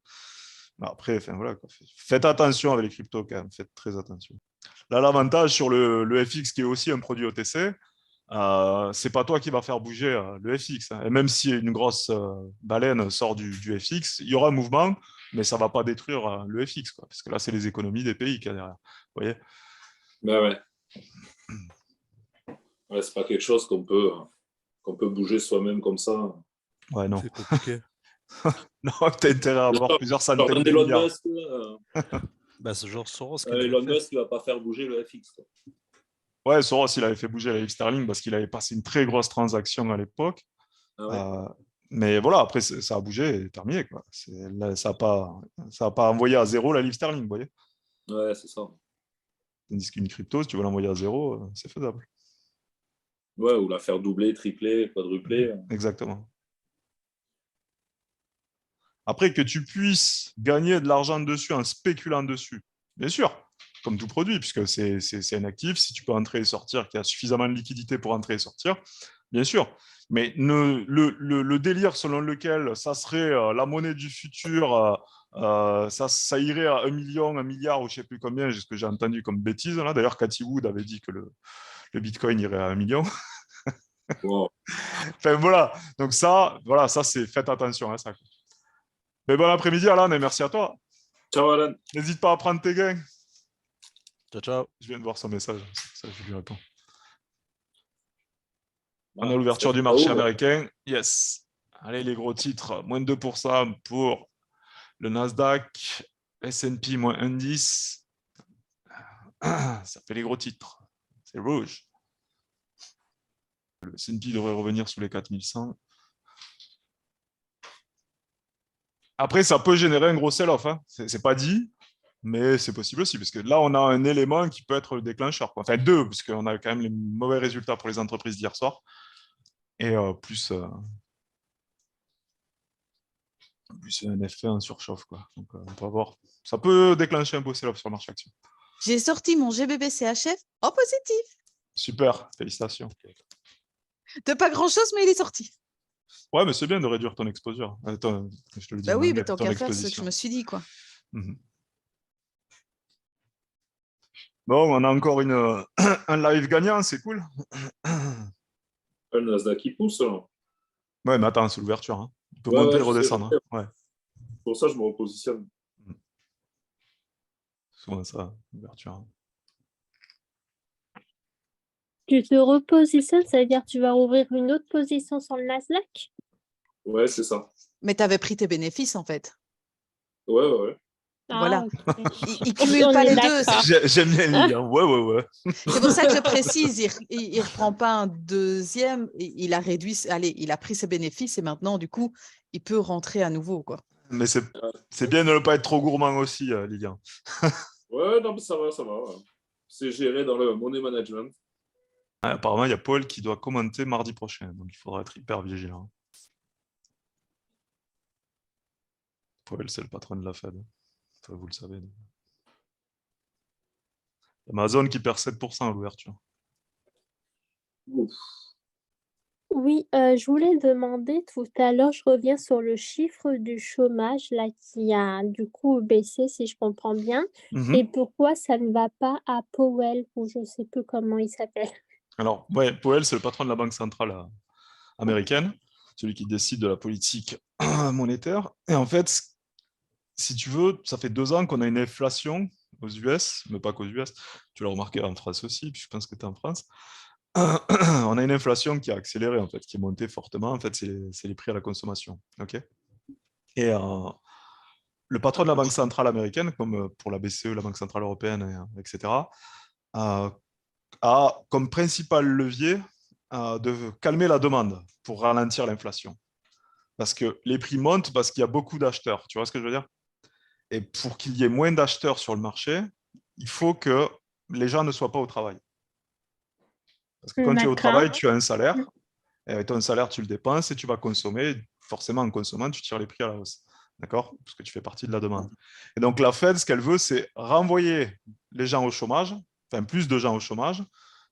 Mais après, voilà, quoi. Faites attention avec les cryptos, quand même, faites très attention. Là, l'avantage sur le FX, qui est aussi un produit OTC, c'est pas toi qui va faire bouger le FX. Hein. Et même si une grosse baleine sort du FX, il y aura un mouvement, mais ça va pas détruire le FX, quoi, parce que là, c'est les économies des pays qu'il y a derrière. Vous voyez? Ben ouais. Ouais, c'est pas quelque chose qu'on peut bouger soi-même comme ça. Ouais, non. C'est compliqué. Non, tu as intérêt à avoir plusieurs centaines Jordan de Elon milliards. Musk, Bah, c'est genre Soros qui l'avait Elon fait. Musk, il va pas faire bouger le FX. Quoi. Ouais, Soros, il avait fait bouger la livre sterling parce qu'il avait passé une très grosse transaction à l'époque. Ah ouais. Mais voilà, après, ça a bougé et terminé. Quoi. Là, ça n'a pas envoyé à zéro la livre sterling, vous voyez. Ouais, c'est ça. Tandis qu'une crypto, si tu veux l'envoyer à zéro, c'est faisable. Ouais, ou la faire doubler, tripler, quadrupler. Exactement. Après, que tu puisses gagner de l'argent dessus en spéculant dessus, bien sûr, comme tout produit, puisque c'est un actif, si tu peux entrer et sortir, qu'il y a suffisamment de liquidité pour entrer et sortir, bien sûr. Mais le délire selon lequel ça serait la monnaie du futur, ça irait à 1 million, 1 milliard ou je ne sais plus combien, c'est ce que j'ai entendu comme bêtise. Là. D'ailleurs, Cathy Wood avait dit que le Bitcoin irait à 1 million. Wow. Enfin, voilà. Donc ça, c'est faites attention à ça. Mais bon après-midi, Alan, et merci à toi. Ciao, Alan. N'hésite pas à prendre tes gains. Ciao, ciao. Je viens de voir son message. Ça, je lui réponds. Ah, On a l'ouverture c'est du marché pas ouf. américain. Yes. Allez, les gros titres. Moins de 2% pour le Nasdaq. S&P, moins 1,10. Ça fait les gros titres. C'est rouge. Le S&P devrait revenir sous les 4100. Après, ça peut générer un gros sell-off. Hein. C'est pas dit, mais c'est possible aussi, parce que là, on a un élément qui peut être le déclencheur. Quoi. Enfin, deux, parce qu'on a quand même les mauvais résultats pour les entreprises d'hier soir. Et plus un effet, un surchauffe. Quoi. Donc, on peut avoir... Ça peut déclencher un beau sell-off sur le marché action. J'ai sorti mon GBP CHF en positif. Super, félicitations. De pas grand-chose, mais il est sorti. Ouais, mais c'est bien de réduire ton exposure. Attends, je te le dis Bah en oui, anglais, mais tant ton qu'à faire, c'est ce que je exposition. me suis dit, quoi. Mhm. Bon, on a encore un live gagnant, c'est cool. Le Nasdaq qui pousse. Là. Ouais, mais attends, c'est l'ouverture. Hein. Il peut Ouais, monter et je sais, redescendre. je sais. Hein. Ouais. Pour ça, je me repositionne. Souvent ça, l'ouverture. Hein. Tu te repositionnes, ça veut dire que tu vas ouvrir une autre position sur le Nasdaq? Ouais, c'est ça. Mais tu avais pris tes bénéfices, en fait. Ouais. Voilà. Ah, ok. Il cumule On pas est les deux. d'accord. J'aime bien Lily. Hein. Ouais. C'est pour ça que je précise, il reprend pas un deuxième, il a réduit, allez, il a pris ses bénéfices et maintenant, du coup, il peut rentrer à nouveau, quoi. Mais c'est bien de ne pas être trop gourmand aussi, Lilian. Ouais, non, mais ça va. Ouais. C'est géré dans le money management. Apparemment, il y a Paul qui doit commenter mardi prochain, donc il faudra être hyper vigilant. Paul, c'est le patron de la Fed. Enfin, vous le savez. Amazon qui perd 7% à l'ouverture. Ouf. Oui, je voulais demander tout à l'heure, je reviens sur le chiffre du chômage là qui a du coup baissé si je comprends bien. Et pourquoi ça ne va pas à Powell ou je ne sais plus comment il s'appelle. Alors, ouais, Powell, c'est le patron de la Banque centrale américaine, celui qui décide de la politique monétaire. Et en fait, si tu veux, ça fait 2 ans qu'on a une inflation aux US, mais pas qu'aux US, tu l'as remarqué en France aussi, puis je pense que tu es en France. On a une inflation qui a accéléré, en fait, qui est montée fortement. En fait, c'est les prix à la consommation. Okay, et le patron de la Banque centrale américaine, comme pour la BCE, la Banque centrale européenne, etc., a comme principal levier de calmer la demande pour ralentir l'inflation. Parce que les prix montent parce qu'il y a beaucoup d'acheteurs. Tu vois ce que je veux dire? Et pour qu'il y ait moins d'acheteurs sur le marché, il faut que les gens ne soient pas au travail. Parce que quand tu es au travail, tu as un salaire. Et avec ton salaire, tu le dépenses et tu vas consommer. Forcément, en consommant, tu tires les prix à la hausse. D'accord? Parce que tu fais partie de la demande. Et donc, la Fed, ce qu'elle veut, c'est renvoyer les gens au chômage, enfin plus de gens au chômage,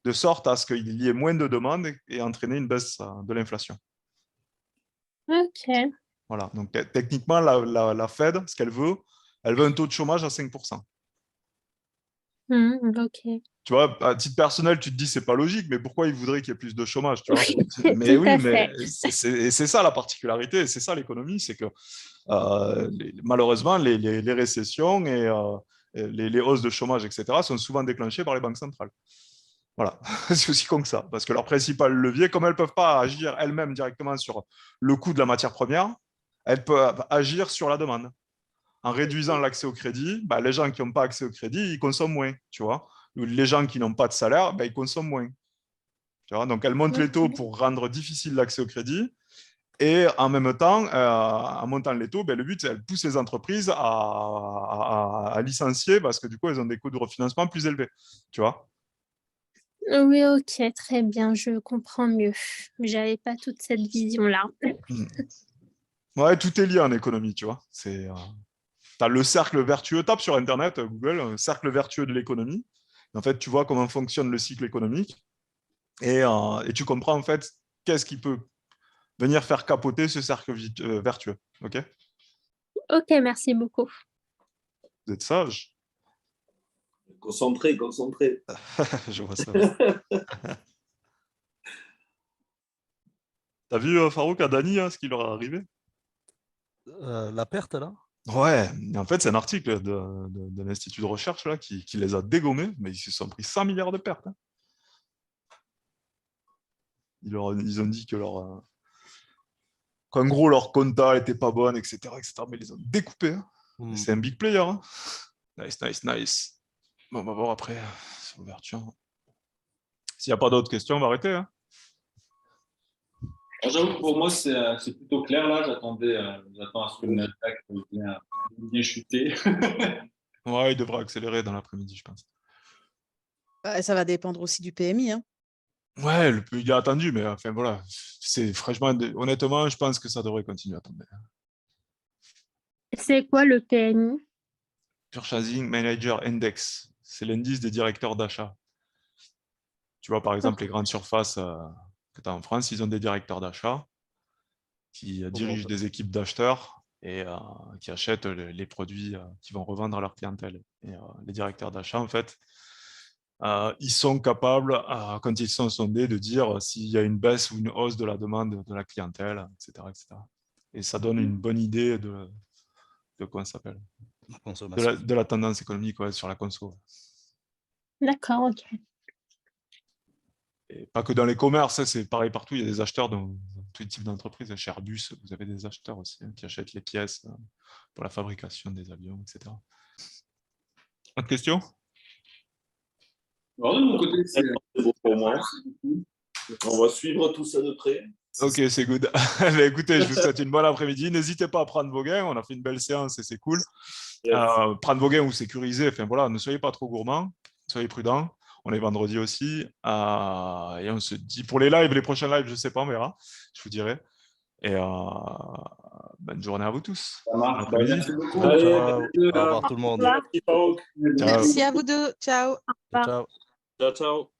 de sorte à ce qu'il y ait moins de demandes et entraîner une baisse de l'inflation. Ok. Voilà. Donc, techniquement, la Fed, ce qu'elle veut, elle veut un taux de chômage à 5%. Ok. Tu vois, à titre personnel, tu te dis c'est pas logique, mais pourquoi ils voudraient qu'il y ait plus de chômage, tu vois? Oui, Mais tout oui, à mais fait. c'est ça la particularité, c'est ça l'économie, c'est que malheureusement, les récessions et les hausses de chômage, etc., sont souvent déclenchées par les banques centrales. Voilà, c'est aussi con que ça, parce que leur principal levier, comme elles ne peuvent pas agir elles-mêmes directement sur le coût de la matière première, elles peuvent agir sur la demande. En réduisant l'accès au crédit, bah, les gens qui n'ont pas accès au crédit, ils consomment moins, tu vois. Les gens qui n'ont pas de salaire, bah, ils consomment moins. Tu vois. Donc, elles montent les taux pour rendre difficile l'accès au crédit. Et en même temps, en montant les taux, ben, le but, c'est qu'elles poussent les entreprises à licencier parce que du coup, elles ont des coûts de refinancement plus élevés. Tu vois. Oui, ok, très bien, je comprends mieux. J'avais pas toute cette vision-là. Ouais, tout est lié en économie, tu vois. Tu as le cercle vertueux, tape sur Internet, Google, un cercle vertueux de l'économie. En fait, tu vois comment fonctionne le cycle économique et tu comprends en fait qu'est-ce qui peut venir faire capoter ce cercle vertueux. Ok. Ok, merci beaucoup. Vous êtes sage. Concentré. Je vois ça. T'as vu Farouk à Dany, ce qui leur est arrivé? La perte, là? Ouais, en fait, c'est un article de l'Institut de recherche là, qui les a dégommés, mais ils se sont pris 100 milliards de pertes. Hein. Ils ont dit que qu'en gros, leur compta n'était pas bonne, etc., etc., mais ils les ont découpés. Hein. C'est un big player. Hein. Nice. Bon, on va voir après sur l'ouverture. S'il n'y a pas d'autres questions, on va arrêter. Hein. J'avoue que pour moi, c'est plutôt clair. Là, j'attends à ce que le Nasdaq vienne bien chuter. Ouais, il devra accélérer dans l'après-midi, je pense. Ça va dépendre aussi du PMI. Hein. Ouais, il est attendu, mais enfin voilà. C'est franchement, honnêtement, je pense que ça devrait continuer à tomber. C'est quoi le PMI? Purchasing Manager Index, c'est l'indice des directeurs d'achat. Tu vois, par exemple, les grandes surfaces que tu as en France, ils ont des directeurs d'achat qui dirigent des équipes d'acheteurs et qui achètent les produits qu'ils vont revendre à leur clientèle. Et les directeurs d'achat, en fait, ils sont capables, quand ils sont sondés, de dire s'il y a une baisse ou une hausse de la demande de la clientèle, etc. etc. Et ça donne une bonne idée de comment ça s'appelle de la tendance économique sur la conso. D'accord, ok. Et pas que dans les commerces, c'est pareil partout, il y a des acheteurs dans tous les types d'entreprises. Chez Airbus, vous avez des acheteurs aussi qui achètent les pièces pour la fabrication des avions, etc. Autre question? Alors, de mon côté, c'est bon pour moi. On va suivre tout ça de près. Ok, c'est good. Mais écoutez, je vous souhaite une bonne après-midi. N'hésitez pas à prendre vos gains. On a fait une belle séance et c'est cool. Yes. Prendre vos gains ou sécuriser. Enfin voilà, ne soyez pas trop gourmands. Soyez prudents. On est vendredi aussi. Et on se dit pour les lives, les prochains lives, je ne sais pas, on verra. Je vous dirai. Et bonne journée à vous tous. Bon Merci beaucoup. Allez, au revoir tout le monde. Merci à vous deux. Ciao. Ciao. Ciao.